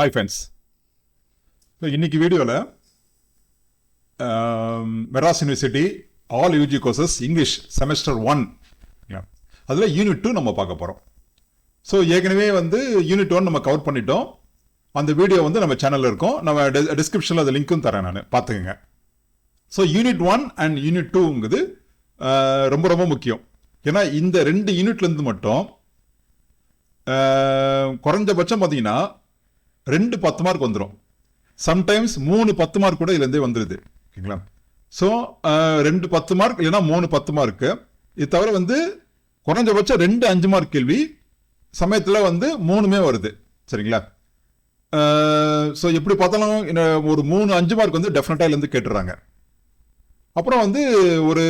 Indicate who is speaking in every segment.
Speaker 1: Hi friends. இன்னைக்கு வீடியோவில் Madras university all UG courses English semester 1 அதில் யூனிட் 2 நம்ம பார்க்க போகிறோம். ஸோ ஏற்கனவே யூனிட் 1 நம்ம கவர் பண்ணிட்டோம். அந்த வீடியோ நம்ம சேனலில் இருக்கும். நம்ம டிஸ்கிரிப்ஷனில் அது லிங்க்கும் தரேன், நான் பார்த்துக்கங்க. ஸோ யூனிட் 1 அண்ட் யூனிட் 2ங்கிறது ரொம்ப ரொம்ப முக்கியம். ஏன்னா இந்த 2 யூனிட்லேருந்து மட்டும் குறைஞ்சபட்சம் பார்த்தீங்கன்னா 2 10 மார்க் வந்துடும். சம்டைம்ஸ் 3 10 மார்க் கூட இதுலேருந்தே வந்துடுது. ஓகேங்களா? ஸோ 2 10 மார்க் இல்லைன்னா 3 10 மார்க்கு. இது தவிர குறைஞ்சபட்சம் 2 5 மார்க் கேள்வி சமயத்தில் 3மே வருது. சரிங்களா? ஸோ எப்படி பார்த்தாலும் ஒரு 3 5 மார்க் டெஃபினட்டாக இதுலேருந்து கேட்டுறாங்க. அப்புறம் ஒரு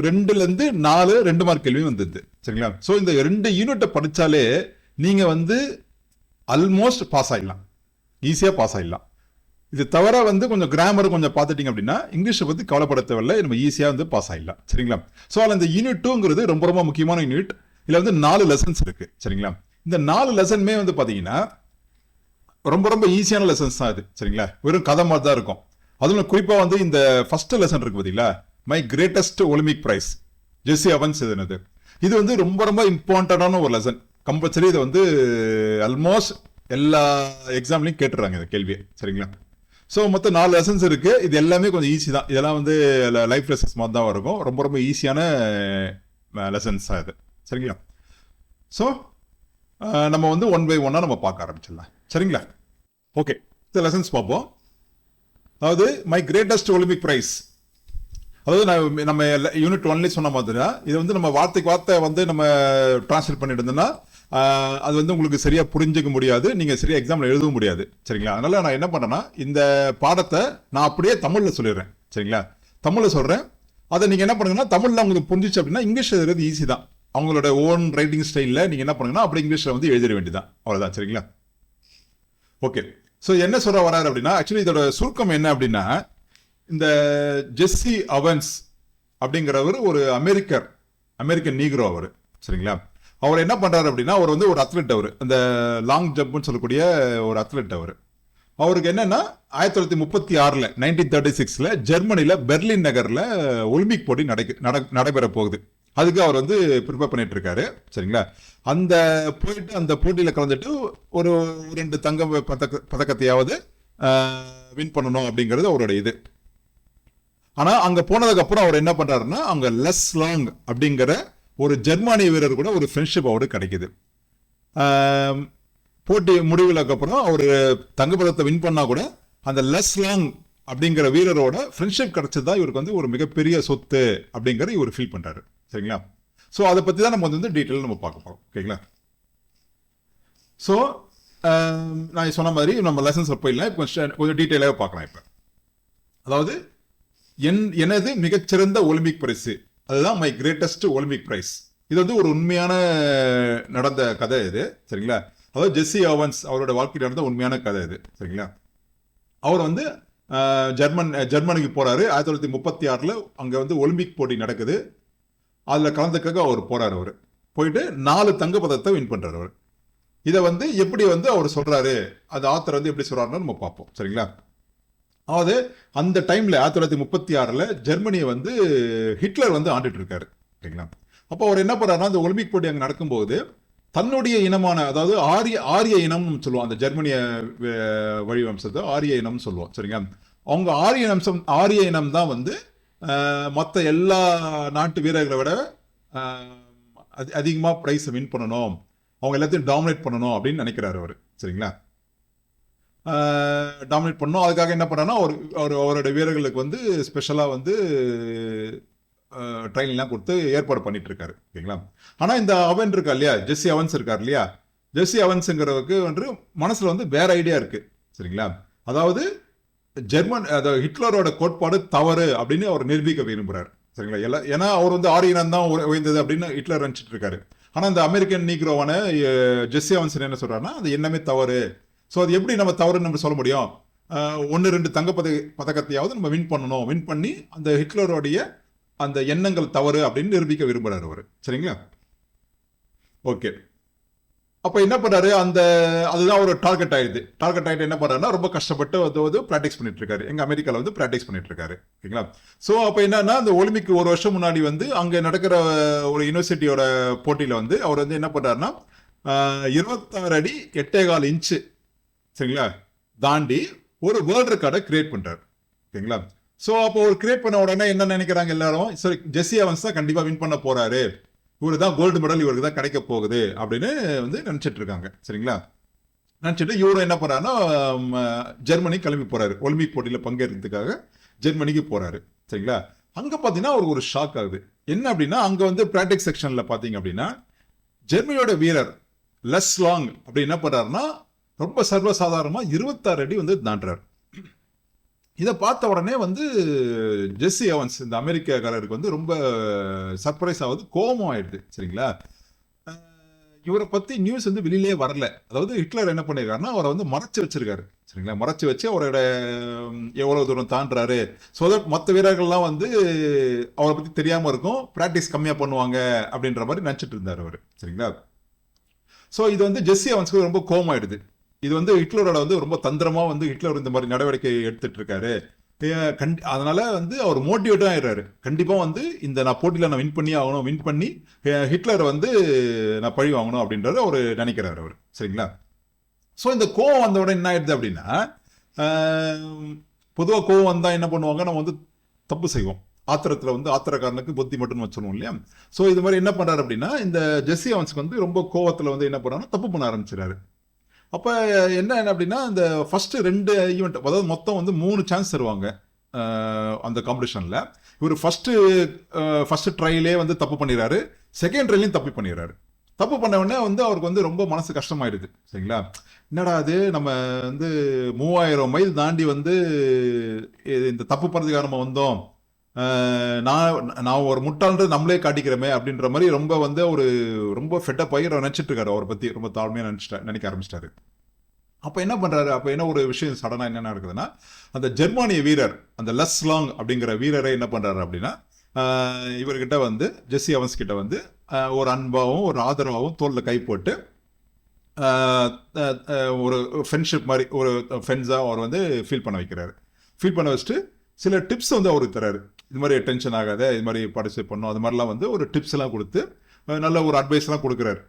Speaker 1: 2லேருந்து 4 2 மார்க் கேள்வி வந்துடுது. சரிங்களா? ஸோ இந்த 2 யூனிட்டை படித்தாலே நீங்கள் ஆல்மோஸ்ட் பாஸ் ஆகிடலாம், ஈஸியாக பாஸ் ஆகிடலாம். இது தவிர கொஞ்சம் கிராமர் கொஞ்சம் பார்த்துட்டிங்க அப்படின்னா இங்கிலீஷை பற்றி கவலைப்பட தேவையில்லை, நம்ம ஈஸியாக பாஸ் ஆகிடலாம். சரிங்களா? ஸோ அதில் இந்த யூனிட் 2ங்கிறது ரொம்ப ரொம்ப முக்கியமான யூனிட். இதில் 4 லெசன்ஸ் இருக்குது. சரிங்களா? இந்த 4 லெசனுமே பார்த்தீங்கன்னா ரொம்ப ரொம்ப ஈஸியான லெசன்ஸ் தான் இது. சரிங்களா? வெறும் கதை மாதிரி தான் இருக்கும். அதுவும் குறிப்பாக இந்த ஃபர்ஸ்ட் லெசன் இருக்குது பார்த்தீங்களா, மை கிரேட்டஸ்ட் ஒலிம்பிக் ப்ரைஸ், ஜெஸ்ஸி அவன்ஸ் எழுதுனது. இது ரொம்ப ரொம்ப இம்பார்ட்டண்டான ஒரு லெசன். கம்பல்சரி இதை ஆல்மோஸ்ட் எல்லா எக்ஸாம்லையும் கேட்டுறாங்க இந்த கேள்வியை. சரிங்களா? ஸோ மொத்தம் 4 லெசன்ஸ் இருக்கு. இது எல்லாமே கொஞ்சம் ஈஸி தான். இதெல்லாம் லைஃப் லெசன்ஸ் மாதிரி தான் இருக்கும். ரொம்ப ரொம்ப ஈஸியான லெசன்ஸ் தான் இது. சரிங்களா? ஸோ நம்ம ஒன் பை ஒன்னாக நம்ம பார்க்க ஆரம்பிச்சிடலாம். சரிங்களா? ஓகே, இந்த லெசன்ஸ் பார்ப்போம். அதாவது மை கிரேட்டஸ்ட் ஒலிம்பிக் ப்ரைஸ், அதாவது நம்ம யூனிட் 1லேயே சொன்ன மாதிரி தான் இது நம்ம வார்த்தைக்கு வார்த்தை நம்ம டிரான்ஸ்லேட் பண்ணிட்டு இருந்தோம்னா அது உங்களுக்கு சரியா புரிஞ்சுக்க முடியாது, நீங்க சரியா எக்ஸாம்ல எழுதவும் முடியாது. சரிங்களா? அதனால நான் என்ன பண்ணேன்னா இந்த பாடத்தை நான் அப்படியே தமிழ்ல சொல்லிடுறேன். சரிங்களா? தமிழ்ல சொல்றேன். அதை நீங்க என்ன பண்ணுங்கன்னா தமிழ்ல உங்களுக்கு புரிஞ்சிச்சு அப்படின்னா இங்கிலீஷ் எழுதுறது ஈஸி தான். அவங்களோட ஓன் ரைட்டிங் ஸ்டைலில் நீங்க என்ன பண்ணுங்கன்னா அப்படி இங்கிலீஷ்ல எழுதிட வேண்டியதான், அவ்வளவுதான். சரிங்களா? ஓகே, ஸோ என்ன சொல்ற வராரு அப்படின்னா, ஆக்சுவலி இதோட சுருக்கம் என்ன அப்படின்னா, இந்த ஜெஸ்ஸி அவன்ஸ் அப்படிங்கிறவர் ஒரு அமெரிக்கன் நீக்ரோ அவர். சரிங்களா? அவர் என்ன பண்றாரு அப்படின்னா, அவர் ஒரு அத்லெட். அவர் அந்த லாங் ஜம்ப்னு சொல்லக்கூடிய ஒரு அத்லெட். அவருக்கு என்னன்னா 1936 1936 ஜெர்மனில பெர்லின் நகர்ல ஒலிம்பிக் போட்டி நடைபெற போகுது. அதுக்கு அவர் ப்ரிப்பேர் பண்ணிட்டு இருக்காரு. சரிங்களா? போயிட்டு அந்த போட்டியில கலந்துட்டு ஒரு 2 தங்க பதக்கத்தையாவது வின் பண்ணணும் அப்படிங்கிறது அவரோட இது. ஆனா அங்க போனதுக்கு அப்புறம் அவர் என்ன பண்றாருன்னா, அங்க லெஸ் லாங் அப்படிங்கிற ஒரு ஜெர்மானிய வீரர் கூட ஒரு ஃப்ரெண்ட்ஷிப் அவருக்கு கிடைக்குது. போட்டி முடிவுக்கு அப்புறம் அவர் தங்கப்பதத்தை வின் பண்ணா கூட அந்த லெஸ் லாங் அப்படிங்கிற வீரரோட ஃப்ரெண்ட்ஷிப் கிடைச்சதுதான் இவருக்கு ஒரு மிகப்பெரிய சொத்து அப்படிங்கிற இவர் ஃபீல் பண்றாரு. சரிங்களா? ஸோ அதை பத்தி தான் நம்ம டீட்டெயில் நம்ம பார்க்க போறோம். ஓகேங்களா? ஸோ நான் சொன்ன மாதிரி நம்ம லெசன்ஸ் போயிடலாம். கொஞ்சம் டீட்டெயிலாக பார்க்கலாம். இப்போ அதாவது எனது மிகச்சிறந்த ஒலிம்பிக் பரிசு, அதுதான் மை கிரேட்டஸ்ட் ஒலிம்பிக் பிரைஸ். இது ஒரு உண்மையான நடந்த கதை இது. சரிங்களா? அதாவது ஜெஸ்ஸி அவன்ஸ் அவரோட வாழ்க்கையில் நடந்த உண்மையான கதை இது. சரிங்களா? அவர் ஜெர்மனிக்கு போறாரு. 1936 அங்க ஒலிம்பிக் போட்டி நடக்குது. அதுல கலந்துக்காக அவர் போறாரு. அவர் போயிட்டு 4 தங்க பதக்கத்தை வின் பண்றாரு. அவர் இதை எப்படி அவர் சொல்றாரு, அது ஆத்தர் எப்படி சொல்றாருன்னு நம்ம பார்ப்போம். சரிங்களா? அதாவது அந்த டைம்ல 1936 ஜெர்மனியை ஹிட்லர் ஆண்டுட்டு இருக்காரு. சரிங்களா? அப்போ அவர் என்ன பண்றாருன்னா, அந்த ஒலிம்பிக் போட்டி அங்கே நடக்கும்போது தன்னுடைய இனமான, அதாவது ஆரிய இனம்னு சொல்லுவோம், அந்த ஜெர்மனிய வழிவம்சத்தை ஆரிய இனம்னு சொல்லுவோம். சரிங்களா? அவங்க ஆரிய இனம் தான் மற்ற எல்லா நாட்டு வீரர்களை விட அதிகமாக பிரைஸ் வின் பண்ணணும், அவங்க எல்லாத்தையும் டாமினேட் பண்ணணும் அப்படின்னு நினைக்கிறாரு அவர். சரிங்களா? டாமினேட் பண்ணணும். அதுக்காக என்ன பண்ணாருன்னா, அவரோட வீரர்களுக்கு ஸ்பெஷலாக ட்ரைனிங்லாம் கொடுத்து ஏற்பாடு பண்ணிட்டு இருக்காரு. ஓகேங்களா? ஆனால் இந்த அவன் இருக்கா இல்லையா, ஜெஸ்ஸி அவன்ஸ் இருக்கார் இல்லையா, ஜெஸ்ஸி அவன்ஸுங்கிறவருக்கு மனசுல வேற ஐடியா இருக்கு. சரிங்களா? அதாவது ஹிட்லரோட கோட்பாடு தவறு அப்படின்னு அவர் நிரூபிக்க விரும்புறாரு. சரிங்களா? ஏன்னா அவர் ஆரியனம் தான் உயர்ந்தது அப்படின்னு ஹிட்லர் நினைச்சிட்டு இருக்காரு. ஆனால் இந்த அமெரிக்கன் நீக்ரோவான ஜெஸ்ஸி அவன்ஸ் என்ன சொல்றாருன்னா, அது என்னமே தவறு. ஸோ அது எப்படி நம்ம தவறுன்னு நம்ம சொல்ல முடியும்? 1 2 தங்க பதக்கத்தையாவது நம்ம வின் பண்ணணும், வின் பண்ணி அந்த ஹிட்லருடைய அந்த எண்ணங்கள் தவறு அப்படின்னு நிரூபிக்க விரும்புறாரு அவர். சரிங்களா? ஓகே, அப்ப என்ன பண்றாரு, அதுதான் ஒரு டார்கெட் ஆயிடுது. டார்கெட் ஆயிட்டு என்ன பண்றாருன்னா, ரொம்ப கஷ்டப்பட்டு வந்து பிராக்டிஸ் பண்ணிட்டு இருக்காரு. எங்க அமெரிக்கால வந்து பிராக்டிஸ் பண்ணிட்டு இருக்காரு. ஓகேங்களா? சோ அப்ப என்னன்னா, அந்த ஒலிம்பிக் ஒரு வருஷம் முன்னாடி வந்து அங்க நடக்கிற ஒரு யுனிவர்சிட்டியோட போட்டியில வந்து அவர் வந்து என்ன பண்றாருன்னா, 26 அடி 8.25 இன்ச்சு சரிங்களா தாண்டி ஒரு வேர்ல்ட் ரெக்கார்டை கிரியேட் பண்றாரு. ஓகேங்களா? சோ அப்போ ஒரு கிரியேட் பண்ண உடனே என்ன நினைக்கிறாங்க எல்லாரும், சரி ஜெஸ்ஸி எவன்ஸ் தான் கண்டிப்பா வின் பண்ண போறாரு, இவரு தான் கோல்டு மெடல் இவருக்கு தான் கிடைக்க போகுது அப்படின்னு வந்து நினைச்சிட்டு இருக்காங்க. சரிங்களா? நினைச்சிட்டு இவரும் என்ன பண்றாருன்னா, ஜெர்மனி கிளம்பி போறாரு. ஒலிம்பிக் போட்டியில பங்கேற்கிறதுக்காக ஜெர்மனிக்கு போறாரு. சரிங்களா? அங்க பாத்தீங்கன்னா அவருக்கு ஒரு ஷாக் ஆகுது. என்ன அப்படின்னா, அங்க வந்து பிராக்டிஸ் செக்ஷன்ல பாத்தீங்க அப்படின்னா, ஜெர்மனியோட வீரர் லெஸ் லாங் அப்படி என்ன பண்றாருன்னா, ரொம்ப சர்வசாதாரணமா 26 அடி வந்து தாண்டுறாரு. இதை பார்த்த உடனே வந்து ஜெஸ்ஸி எவன்ஸ் இந்த அமெரிக்காக்காரருக்கு வந்து ரொம்ப சர்ப்ரைஸ் ஆகுது, கோபம் ஆயிடுது. சரிங்களா? இவரை பத்தி நியூஸ் வந்து வெளியிலே வரல. அதாவது ஹிட்லர் என்ன பண்ணிருக்காருன்னா, அவரை வந்து மறைச்சு வச்சிருக்காரு. சரிங்களா? மறைச்சு வச்சு அவரோட எவ்வளவு தூரம் தாண்டுறாரு, ஸோ தட் மற்ற வீரர்கள்லாம் வந்து அவரை பத்தி தெரியாம இருக்கும், பிராக்டிஸ் கம்மியா பண்ணுவாங்க அப்படின்ற மாதிரி நினைச்சிட்டு இருந்தார் அவர். சரிங்களா? ஸோ இது வந்து ஜெஸ்ஸி எவன்ஸ்க்கு ரொம்ப கோபம் ஆயிடுது. இது வந்து ஹிட்லரோட வந்து ரொம்ப தந்திரமா வந்து ஹிட்லர் இந்த மாதிரி நடவடிக்கை எடுத்துட்டு இருக்காரு. அதனால வந்து அவர் மோட்டிவேட்டும் ஆயிடுறாரு. கண்டிப்பா வந்து இந்த நான் போட்டியில நான் வின் பண்ணி ஆகணும், வின் பண்ணி ஹிட்லரை வந்து நான் பழி வாங்கணும் அப்படின்றது அவர் நினைக்கிறாரு அவர். சரிங்களா? ஸோ இந்த கோவம் வந்த உடனே என்ன ஆயிடுது அப்படின்னா, பொதுவாக கோவம் வந்தா என்ன பண்ணுவாங்க, நம்ம வந்து தப்பு செய்வோம். ஆத்திரத்துல வந்து ஆத்திரக்காரனுக்கு புத்தி மட்டும் வச்சிருவோம் இல்லையா? ஸோ இது மாதிரி என்ன பண்றாரு அப்படின்னா, இந்த ஜெஸ்ஸி எவன்ஸ்க்கு வந்து ரொம்ப கோவத்துல வந்து என்ன பண்றாருன்னா, தப்பு பண்ண ஆரம்பிச்சிடாரு. அப்ப என்ன அப்படின்னா, இந்த ஃபர்ஸ்ட் 2 ஈவெண்ட், அதாவது மொத்தம் வந்து 3 சான்ஸ் தருவாங்க அந்த காம்படிஷன்ல. இவர் ஃபர்ஸ்ட் ட்ரைலே வந்து தப்பு பண்ணிடுறாரு, செகண்ட் ட்ரைலையும் தப்பு பண்ணிடுறாரு. தப்பு பண்ண உடனே வந்து அவருக்கு வந்து ரொம்ப மனசு கஷ்டமாயிடுது. சரிங்களா? என்னடா அது, நம்ம வந்து 3000 மைல் தாண்டி வந்து இந்த தப்பு பண்ணதுக்காக நம்ம வந்தோம், நான் ஒரு முட்டாள்ன்றது நம்மளே காட்டிக்கிறோமே அப்படின்ற மாதிரி ரொம்ப வந்து ஒரு ரொம்ப ஃபெட்டப் ஆகி நினைச்சிட்டு இருக்காரு. அவரை பத்தி ரொம்ப தாழ்மையா நினைக்க ஆரம்பிச்சிட்டாரு. அப்ப என்ன பண்றாரு, அப்ப என்ன ஒரு விஷயம் சடனா என்ன நடக்குதுன்னா, அந்த ஜெர்மானிய வீரர் அந்த லெஸ் லாங் அப்படிங்கிற வீரரை என்ன பண்றாரு அப்படின்னா, இவர்கிட்ட வந்து ஜெஸ்ஸி எவன்ஸ் கிட்ட வந்து ஒரு அன்பாவும் ஒரு ஆதரவாகவும் தோல்ல கை போட்டு ஒரு ஃப்ரெண்ட்ஷிப் மாதிரி ஒரு ஃப்ரெண்ட்ஸா அவர் வந்து ஃபீல் பண்ண வைக்கிறாரு. ஃபீல் பண்ண வச்சுட்டு சில டிப்ஸ் வந்து அவருக்கு தராரு. இது மாதிரி டென்ஷன் ஆகாத, இது மாதிரி பார்ட்டிசிபேட் பண்ணும், அது மாதிரிலாம் வந்து ஒரு டிப்ஸ் எல்லாம் கொடுத்து நல்ல ஒரு அட்வைஸ் எல்லாம் கொடுக்குறாரு.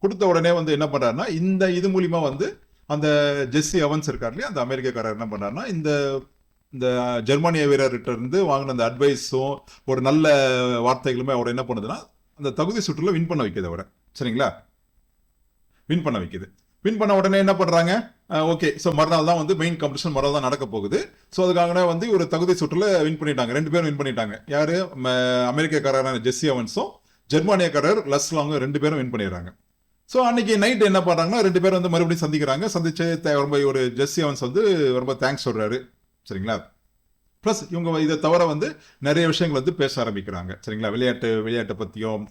Speaker 1: கொடுத்த உடனே வந்து என்ன பண்றாருன்னா, இது மூலியமா வந்து அந்த ஜெஸ்ஸி எவன்ஸ் இருக்கார் இல்லையா, அந்த அமெரிக்காக்காரர் என்ன பண்றாருன்னா, இந்த இந்த ஜெர்மானிய வீரர்கிட்ட இருந்து வாங்கின அந்த அட்வைஸும் ஒரு நல்ல வார்த்தைகளுமே அவர் என்ன பண்ணுதுன்னா, அந்த தகுதி சுற்றுல வின் பண்ண வைக்குது அவரை. சரிங்களா? வின் பண்ண வைக்குது. வின் பண்ண உடனே என்ன பண்றாங்க, ஓகே, ஸோ மறுநாள் தான் வந்து மெயின் காம்படிஷன் மறுநாள் தான் நடக்க போகுது. ஸோ அதுக்காக வந்து ஒரு தகுதி சுற்றுல வின் பண்ணிட்டாங்க. 2 பேரும் வின் பண்ணிட்டாங்க. யாரு, அமெரிக்காக்காரரான ஜெஸ்ஸி எவன்ஸும் ஜெர்மானியக்காரர் லெஸ் லாங்கும் 2 பேரும் வின் பண்ணிடுறாங்க. ஸோ அன்னைக்கு நைட் என்ன பண்றாங்கன்னா, 2 பேரும் வந்து மறுபடியும் சந்திக்கிறாங்க. சந்திச்சு ரொம்ப ஒரு ஜெஸ்ஸி எவன்ஸ் வந்து ரொம்ப தேங்க்ஸ் சொல்றாரு. சரிங்களா? பிளஸ் இவங்க இதை தவிர வந்து நிறைய விஷயங்கள் வந்து பேச ஆரம்பிக்கிறாங்க. சரிங்களா? விளையாட்டை பத்தியும்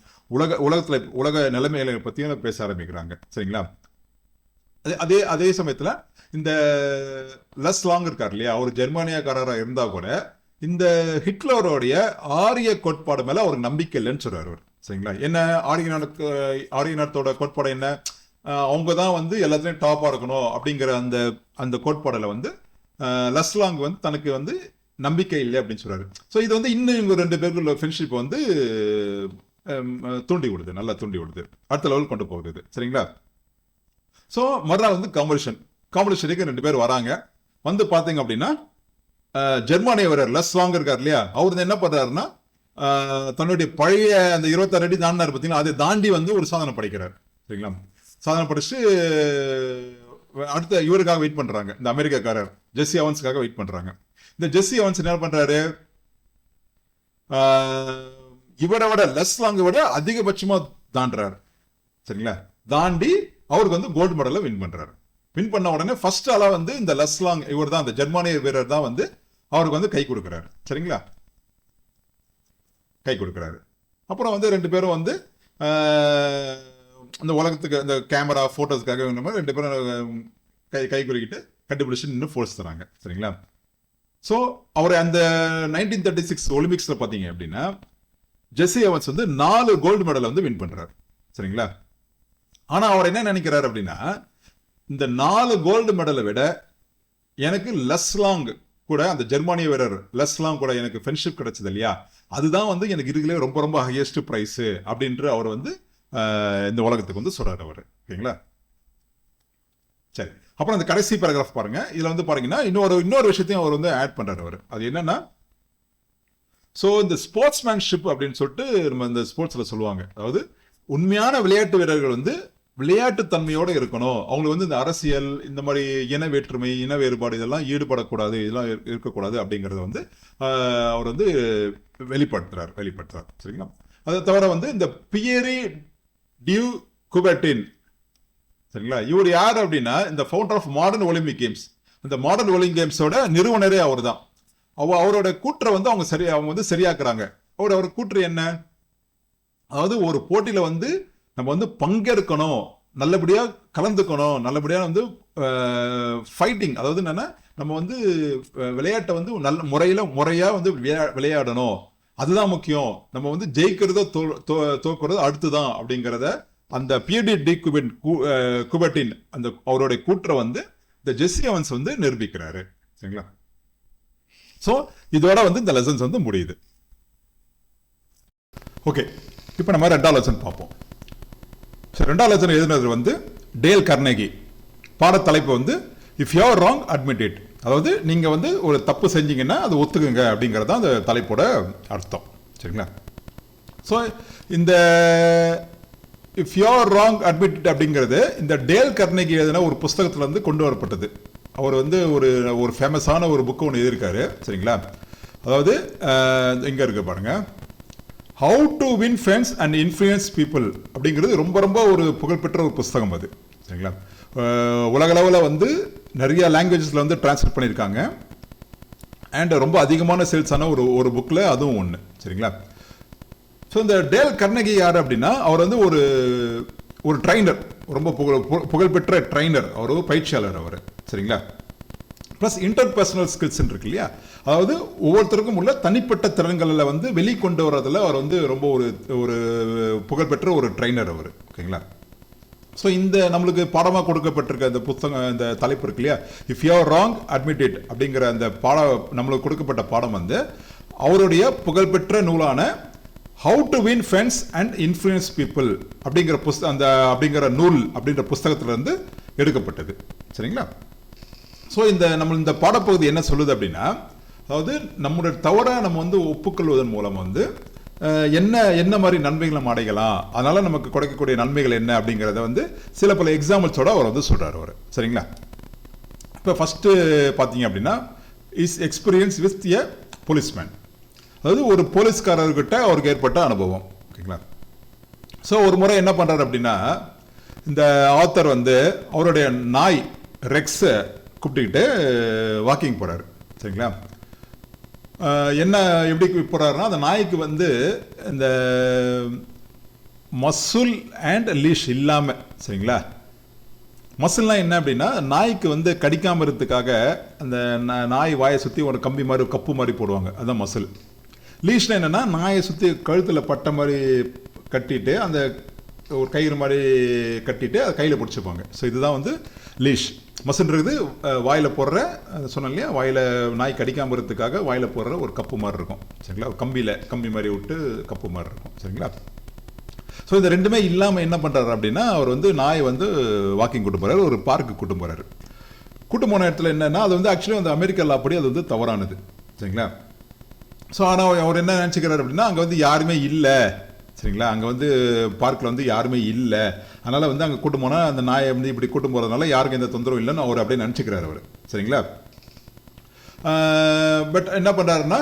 Speaker 1: உலக நிலைமைகளை பத்தியும் பேச ஆரம்பிக்கிறாங்க. சரிங்களா? அதே சமயத்துல இந்த லெஸ் லாங் இருக்கார் இல்லையா, அவர் ஜெர்மானியாக்காரராக இருந்தா கூட இந்த ஹிட்லருடைய ஆரிய கோட்பாடு மேல அவருக்கு நம்பிக்கை இல்லைன்னு சொல்றாரு அவர். சரிங்களா? என்ன ஆரிய நாட்டோட கோட்பாடு என்ன, அவங்க தான் வந்து எல்லாத்துலயும் டாப்பா இருக்கணும் அப்படிங்கிற அந்த கோட்பாடுல வந்து லெஸ் லாங் வந்து தனக்கு வந்து நம்பிக்கை இல்லை அப்படின்னு சொல்றாரு. ஸோ இது வந்து இன்னும் இவங்க 2 பேருக்குள்ள ஃப்ரெண்ட்ஷிப் வந்து தூண்டி விடுது, நல்லா தூண்டி விடுது, அடுத்த லெவல் கொண்டு போகுது. சரிங்களா? ஸோ மறுநாள் வந்து காம்படிஷனுக்கு 2 பேர் வராங்க. வந்து பார்த்தீங்க அப்படின்னா, ஜெர்மானிய வீரர் லெஸ் லாங் இருக்கார் இல்லையா, அவர் என்ன பண்றாருன்னா, தன்னுடைய பழைய அந்த 26 அடி தாண்டினார் பார்த்தீங்கன்னா, அதை தாண்டி வந்து ஒரு சாதனை படைக்கிறார். சரிங்களா? சாதனை படைச்சு அடுத்த இவருக்காக வெயிட் பண்றாங்க. இந்த அமெரிக்காக்காரர் ஜெஸ்ஸி எவன்ஸ்க்காக வெயிட் பண்றாங்க. இந்த ஜெஸ்ஸி எவன்ஸ் என்ன பண்றாரு, இவரை விட லெஸ் லாங்கை விட அதிகபட்சமா தாண்டுறாரு. சரிங்களா? தாண்டி அவருக்கு வந்து கோல்டு மெடலை வின் பண்றாரு. வின் பண்ண உடனே ஃபர்ஸ்ட் ஆளா வந்து இந்த லெஸ் லாங் இவர் தான், அந்த ஜெர்மானிய வீரர் தான் வந்து அவருக்கு வந்து கை கொடுக்கிறாரு. சரிங்களா? கை கொடுக்கிறாரு. அப்புறம் வந்து 2 பேரும் வந்து அந்த உலகத்துக்கு அந்த கேமரா போட்டோஸ்க்காக 2 பேரும் கை குலுக்கிட்டு கண்டுபிடிச்சு நின்று ஃபோர்ஸ் தராங்க. சரிங்களா? ஸோ அவர் அந்த 1936 ஒலிம்பிக்ஸ்ல பாத்தீங்க அப்படின்னா, ஜெஸ்ஸி எவன்ஸ் வந்து 4 கோல்டு மெடலை வந்து வின் பண்றாரு. சரிங்களா? ஆனா அவர் என்ன நினைக்கிறாரு அப்படின்னா, இந்த 4 கோல்டு மெடலை விட எனக்கு லெஸ்லாங் கூட, அந்த ஜெர்மானிய வீரர் லெஸ்லாங் கூட எனக்கு ஃப்ரெண்ட்ஷிப் கிடைச்சது இல்லையா, அதுதான் வந்து எனக்கு இருக்குலே ரொம்ப ரொம்ப ஹையஸ்ட் பிரைஸ் அப்படின்ற அவர் வந்து இந்த உலகத்துக்கு வந்து சொல்றாரு அவர். ஓகேங்களா? சரி, அப்புறம் அந்த கடைசி பேராகிராஃப் பாருங்க. இதுல வந்து பாருங்கன்னா இன்னொரு விஷயத்தையும் அவர் வந்து ஆட் பண்றாரு அவர். அது என்னன்னா, ஸோ இந்த ஸ்போர்ட்ஸ்மேன்ஷிப் அப்படின்னு சொல்லிட்டு நம்ம இந்த ஸ்போர்ட்ஸ்ல சொல்லுவாங்க. அதாவது உண்மையான விளையாட்டு வீரர்கள் வந்து விளையாட்டு தன்மையோட இருக்கணும். அவங்க வந்து இந்த அரசியல், இந்த மாதிரி இன வேற்றுமை, இன வேறுபாடு இதெல்லாம் ஈடுபடக்கூடாது, இதெல்லாம் இருக்கக்கூடாது அப்படிங்கறத வந்து அவர் வந்து வெளிப்படுத்துறார். சரிங்களா? அதை தவிர வந்து இந்த பியரி டியூ குபர்டின், சரிங்களா, இவர் யார் அப்படின்னா இந்த founder of modern Olympic games, இந்த மாடர்ன் ஒலிம்பிக் கேம்ஸோட நிறுவனரே அவர் தான். அவரோட கூற்றை வந்து அவங்க வந்து சரியாக்குறாங்க. அவர் கூற்று என்ன? அதாவது ஒரு போட்டியில வந்து நம்ம வந்து பங்கேற்கணும், நல்லபடியா கலந்துக்கணும், நல்லபடியா வந்து ஃபைட்டிங், அதாவது என்னன்னா நம்ம வந்து விளையாட்டை வந்து நல்ல முறையா வந்து விளையாடணும், அதுதான் முக்கியம். நம்ம வந்து ஜெயிக்கிறதோ தோக்குறதோ அடுத்துதான் அப்படிங்கிறத அந்த பியர்டி குபர்டின் அந்த அவருடைய கூற்றை வந்து இந்த ஜெஸ்ஸி எவன்ஸ் வந்து நிரூபிக்கிறாரு. சரிங்களா? சோ இதோட வந்து இந்த லெசன்ஸ் வந்து முடியுது. ஓகே, இப்போ நம்ம 2வது லெசன் பார்ப்போம். சரி, 2வது லெசன் எழுதுனது வந்து டேல் கார்னகி. பாடத்தலைப்பு வந்து if you are wrong admit it, அதாவது நீங்க வந்து ஒரு தப்பு செஞ்சீங்கன்னா அது ஒத்துக்குங்க அப்படிங்கிறது தான் அந்த தலைப்போட அர்த்தம். சரிங்களா? ஸோ இந்த if you are wrong admit it அப்படிங்கிறது இந்த டேல் கார்னகி எழுதின ஒரு புஸ்தகத்துல இருந்து கொண்டு வரப்பட்டது. அவர் வந்து ஒரு ஃபேமஸான ஒரு புக்கு ஒன்று எழுதியிருக்காரு. சரிங்களா? அதாவது எங்க இருக்கு பாருங்க, how to win friends and influence people அப்படிங்கிறது ரொம்ப ரொம்ப ஒரு புகழ்பெற்ற ஒரு புஸ்தகம் அது. சரிங்களா? உலகளவில் வந்து நிறைய லாங்குவேஜஸ்ல வந்து டிரான்ஸ்லேட் பண்ணியிருக்காங்க. அண்ட் ரொம்ப அதிகமான சேல்ஸ் ஆன ஒரு புக்கில் அதுவும் ஒன்று. சரிங்களா? ஸோ இந்த டேல் கார்னகி யார் அப்படின்னா, அவர் வந்து ஒரு ட்ரைனர், ரொம்ப புகழ்பெற்ற ட்ரைனர், அவர் ஒரு பயிற்சியாளர் அவர். சரிங்களா? ப்ளஸ் இன்டர்பர்சனல் ஸ்கில்ஸ் இருக்கு இல்லையா, அதாவது ஒவ்வொருத்தருக்கும் உள்ள தனிப்பட்ட திறன்களில் வந்து வெளிக்கொண்டு வரதுல அவர் வந்து ரொம்ப ஒரு புகழ்பெற்ற ஒரு ட்ரைனர் அவர். ஓகேங்களா? ஸோ இந்த நம்மளுக்கு பாடமாக கொடுக்கப்பட்டிருக்க இந்த புத்தகம், இந்த தலைப்பு இருக்கு இல்லையா, if you are wrong admit it அப்படிங்கிற அந்த நம்மளுக்கு கொடுக்கப்பட்ட பாடம் வந்து அவருடைய புகழ்பெற்ற நூலான how to win friends and influence people அப்படிங்கிற நூல் அப்படின்ற புஸ்தகத்திலிருந்து எடுக்கப்பட்டது. சரிங்களா? ஸோ இந்த பாடப்பகுதி என்ன சொல்லுது அப்படின்னா, அதாவது நம்முடைய தவறை நம்ம வந்து ஒப்புக்கொள்வதன் மூலம் வந்து என்ன மாதிரி நன்மைகளை நம்ம அடையலாம், அதனால நமக்கு கிடைக்கக்கூடிய நன்மைகள் என்ன அப்படிங்கிறத வந்து சில பல எக்ஸாம்பிள்ஸோட அவர் வந்து சொல்றாரு அவர். சரிங்களா? இப்போ ஃபர்ஸ்ட் பார்த்தீங்க அப்படின்னா is experience with a policeman, அதாவது ஒரு போலீஸ்காரர்கிட்ட அவருக்கு ஏற்பட்ட அனுபவம். ஓகேங்களா? ஸோ ஒரு முறை என்ன பண்றாரு அப்படின்னா, இந்த ஆத்தர் வந்து அவருடைய நாய் ரெக்ஸை கூப்பிட்டுக்கிட்டு வாக்கிங் போறாரு. சரிங்களா? என்ன எப்படி போறாருன்னா, அந்த நாய்க்கு வந்து இந்த மசுல் அண்ட் லீஷ் இல்லாம, சரிங்களா, மசுல்னா என்ன அப்படின்னா, நாய்க்கு வந்து கடிக்காம இருக்கிறதுக்காக அந்த நாய் வாயை சுற்றி ஒரு கம்பி மாதிரி கப்பு மாதிரி போடுவாங்க, அதுதான் மசுல். லீஷ்னா என்னன்னா, நாயை சுற்றி கழுத்தில் பட்டை மாதிரி கட்டிட்டு அந்த ஒரு கயிறு மாதிரி கட்டிட்டு அதை கையில் பிடிச்சிப்பாங்க. ஸோ இதுதான் வந்து லீஷ். மசுன்றது வாயில் போடுற, சொன்னேன் இல்லையா, வாயில் நாய் கடிக்காம இருக்கிறதுக்காக வாயில் போடுற ஒரு கப்பு மாதிரி இருக்கும். சரிங்களா? கம்பி மாதிரி விட்டு கப்பு மாதிரி இருக்கும். சரிங்களா? ஸோ இந்த ரெண்டுமே இல்லாமல் என்ன பண்ணுறாரு அப்படின்னா, அவர் வந்து நாயை வந்து வாக்கிங் கூட்டு போகிறாரு, ஒரு பார்க்கு கூட்டு போகிறாரு. கூட்டு போன இடத்துல என்னன்னா, அது வந்து ஆக்சுவலி வந்து அமெரிக்கா லா படி அது வந்து தவறானது. சரிங்களா? ஸோ ஆனால் அவர் என்ன நினச்சிக்கிறாரு அப்படின்னா, அங்கே வந்து யாருமே இல்லை. சரிங்களா? அங்கே வந்து பார்க்கில் வந்து யாருமே இல்லை, அதனால் வந்து அங்கே கூட்டம் போனால் அந்த நாயை வந்து இப்படி கூட்டம் போகிறதுனால யாருக்கும் எந்த தொந்தரவும் இல்லைன்னு அவர் அப்படியே நினச்சிக்கிறார் அவர். சரிங்களா? பட் என்ன பண்ணுறாருன்னா,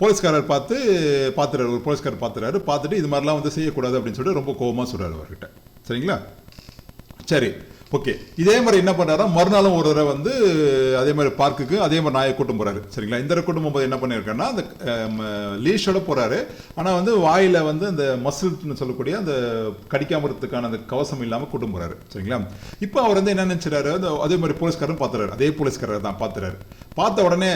Speaker 1: போலீஸ்காரர் பார்த்துறாரு, ஒரு போலீஸ்காரர் பார்த்துட்டு இது மாதிரிலாம் வந்து செய்யக்கூடாது அப்படின்னு சொல்லிட்டு ரொம்ப கோபமாக சொல்கிறார் அவர்கிட்ட. சரிங்களா? சரி, ஓகே. இதே மாதிரி என்ன பண்ணுறாரா, மறுநாளும் ஒரு தடவை வந்து அதே மாதிரி பார்க்குக்கு அதே மாதிரி நாயை கூட்டம் போகிறாரு. சரிங்களா? இந்த கூட்டம் போகும்போது என்ன பண்ணியிருக்காருன்னா, அந்த லீஷோட போகிறாரு, ஆனால் வந்து வாயில் வந்து அந்த மசில்னு சொல்லக்கூடிய அந்த கடிக்காமறதுக்கான அந்த கவசம் இல்லாமல் கூட்டம் போகிறாரு. சரிங்களா? இப்போ அவர் வந்து என்ன நினச்சிடாரு, அதே மாதிரி போலீஸ்காரரும் பார்த்துறாரு, அதே போலீஸ்காரர் தான் பார்த்துறாரு. பார்த்த உடனே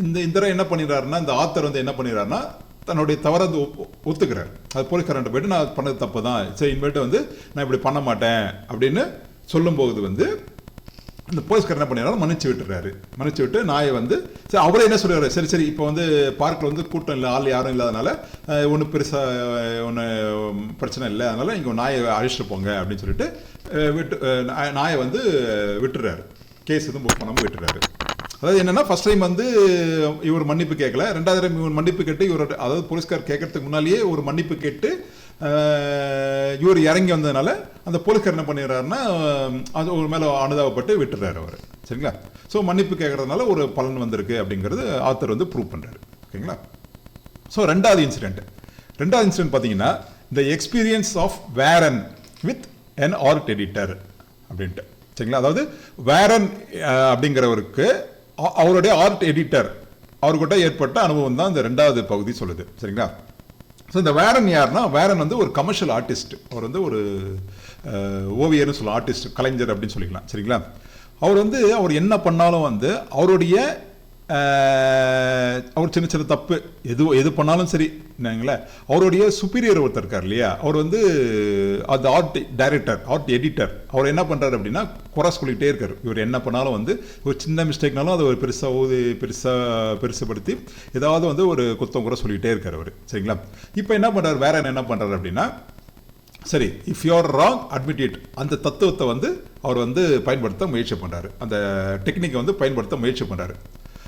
Speaker 1: இந்த என்ன பண்ணிடுறாருன்னா, இந்த ஆத்தர் வந்து என்ன பண்ணிடுறாருன்னா, தன்னுடைய தவறை வந்து ஒத்துக்கிறார். அது போலீஸ்காரன்ட்ட போயிட்டு நான் பண்ணது தப்பு தான், சரி இனிமேட்டு வந்து நான் இப்படி பண்ண மாட்டேன் அப்படின்னு சொல்லும்போது வந்து இந்த போலீஸ்காரர் என்ன பண்ணிடுறாரு, மன்னிச்சு விட்டுறாரு. மன்னிச்சு விட்டு நாயை வந்து சரி அவரே என்ன சொல்றாரு, சரி சரி இப்போ வந்து பார்க்கில் வந்து கூட்டம் இல்லை, ஆள் யாரும் இல்லாதனால ஒன்றும் பெருசாக ஒன்றும் பிரச்சனை இல்லை, அதனால இங்கே நாயை அழிச்சிட்டு போங்க அப்படின்னு சொல்லிட்டு நாயை வந்து விட்டுறாரு. கேஸ் எதுவும் புக் பண்ணாமல் விட்டுறாரு. அதாவது என்னன்னா ஃபர்ஸ்ட் டைம் வந்து இவர் மன்னிப்பு கேட்கல, ரெண்டாவது டைம் இவர் மன்னிப்பு கேட்டு இவர், அதாவது போலீஸ்கார் கேட்கறதுக்கு முன்னாலேயே ஒரு மன்னிப்பு கேட்டு இவர் இறங்கி வந்ததுனால அந்த போலீஸ்கார் என்ன பண்ணிடுறாருன்னா அது ஒரு மேலே அனுதாபப்பட்டு விட்டுறாரு அவர். சரிங்களா? ஸோ மன்னிப்பு கேட்கறதுனால ஒரு பலன் வந்திருக்கு அப்படிங்கிறது ஆத்தர் வந்து ப்ரூவ் பண்ணுறாரு. ஓகேங்களா? ஸோ ரெண்டாவது இன்சிடென்ட் பார்த்தீங்கன்னா the experience of Warren with an art editor அப்படின்ட்டு. சரிங்களா? அதாவது வேரன் அப்படிங்கிறவருக்கு அவருடைய ஆர்ட் எடிட்டர் அவர்கிட்ட ஏற்பட்ட அனுபவம் தான் இந்த ரெண்டாவது பகுதி சொல்லுது. சரிங்களா? ஸோ இந்த வேரன் யாருன்னா, வேரன் வந்து ஒரு கமர்ஷியல் ஆர்டிஸ்ட். அவர் வந்து ஒரு ஓவியர்னு சொல்லலாம், ஆர்டிஸ்ட், கலைஞர் அப்படின்னு சொல்லிக்கலாம். சரிங்களா? அவர் வந்து அவர் என்ன பண்ணாலும் வந்து அவருடைய அவர் சின்ன சின்ன தப்பு எது பண்ணாலும் சரி என்னங்களே, அவருடைய சுப்பீரியர் ஒருத்தர் இருக்கார் இல்லையா, அவர் வந்து அந்த ஆர்ட் டைரக்டர், ஆர்ட் எடிட்டர், அவர் என்ன பண்ணுறாரு அப்படின்னா குறை சொல்லிகிட்டே இருக்கார். இவர் என்ன பண்ணாலும் வந்து ஒரு சின்ன மிஸ்டேக்னாலும் அதை ஒரு பெருசுப்படுத்தி ஏதாவது வந்து ஒரு குத்தம் குறை சொல்லிகிட்டே இருக்கார் அவர். சரிங்களா? இப்போ என்ன பண்ணுறாரு, வேற என்ன பண்ணுறாரு அப்படின்னா, சரி if you are wrong admit it, அந்த தத்துவத்தை வந்து அவர் வந்து பயன்படுத்த முயற்சி பண்ணுறாரு, அந்த டெக்னிக்கை வந்து பயன்படுத்த முயற்சி பண்ணுறாரு.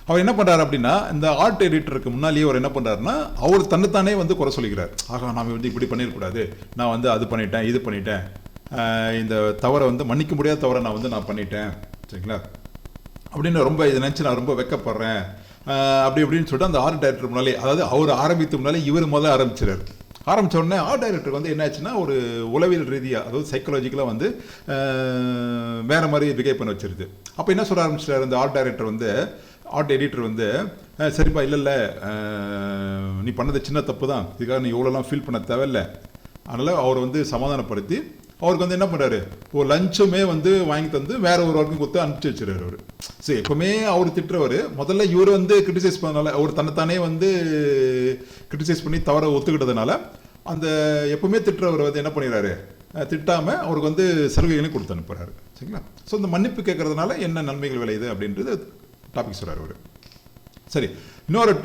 Speaker 1: அவர் என்ன பண்ணுறாரு அப்படின்னா, இந்த ஆர்ட் எடிட்டருக்கு முன்னாலேயே அவர் என்ன பண்ணுறாருன்னா அவர் தன்னைத்தானே வந்து குறை சொல்லிக்கிறார். ஆகா நாம் வந்து இப்படி பண்ணிடக்கூடாது, நான் வந்து அது பண்ணிட்டேன் இது பண்ணிட்டேன், இந்த தவறை வந்து மன்னிக்க முடியாத தவறை நான் பண்ணிட்டேன். சரிங்களா? அப்படின்னு ரொம்ப இதை நினச்சி நான் ரொம்ப வெக்கப்படுறேன் அப்படி இப்படின்னு சொல்லிட்டு அந்த ஆர்ட் டைரக்டர் முன்னாலே, அதாவது அவர் ஆரம்பித்து முன்னாலே இவர் முதல்ல ஆரம்பிச்சிடாரு. ஆரம்பித்த உடனே ஆர்ட் டைரக்டருக்கு வந்து என்ன ஆச்சுன்னா ஒரு உளவியல் ரீதியாக, அதாவது சைக்காலஜிக்கலாக வந்து வேறு மாதிரி பிஹேவ் பண்ண வச்சிருது. அப்போ என்ன சொல்ல ஆரம்பிச்சிட்டாரு அந்த ஆர்ட் டைரக்டர் வந்து, ஆர்ட் எடிட்டர் வந்து, சரிப்பா இல்லை நீ பண்ணது சின்ன தப்பு தான், இதுக்காக நீ எவ்வளோலாம் ஃபீல் பண்ண தேவையில்லை. அதனால் அவர் வந்து சமாதானப்படுத்தி அவருக்கு வந்து என்ன பண்ணுறாரு, ஒரு லஞ்சுமே வந்து வாங்கி தந்து வேற ஒரு ஒர்க்கும் கொடுத்து அனுப்பிச்சி வச்சுறாரு அவர். சரி எப்பவுமே அவர் திட்டுறவர் முதல்ல இவர் வந்து கிரிட்டிசைஸ் பண்ணனால, அவர் தன்னைத்தானே வந்து கிரிட்டிசைஸ் பண்ணி தவற ஒத்துக்கிட்டதுனால அந்த எப்பவுமே திட்டுறவர் வந்து என்ன பண்ணிடுறாரு, திட்டாமல் அவருக்கு வந்து சலுகைகளையும் கொடுத்து அனுப்புறாரு. சரிங்களா? ஸோ இந்த மன்னிப்பு கேட்கறதுனால என்ன நன்மைகள் விளையுது அப்படின்றது டாபிக் சொல்றாரு அவர். சரி,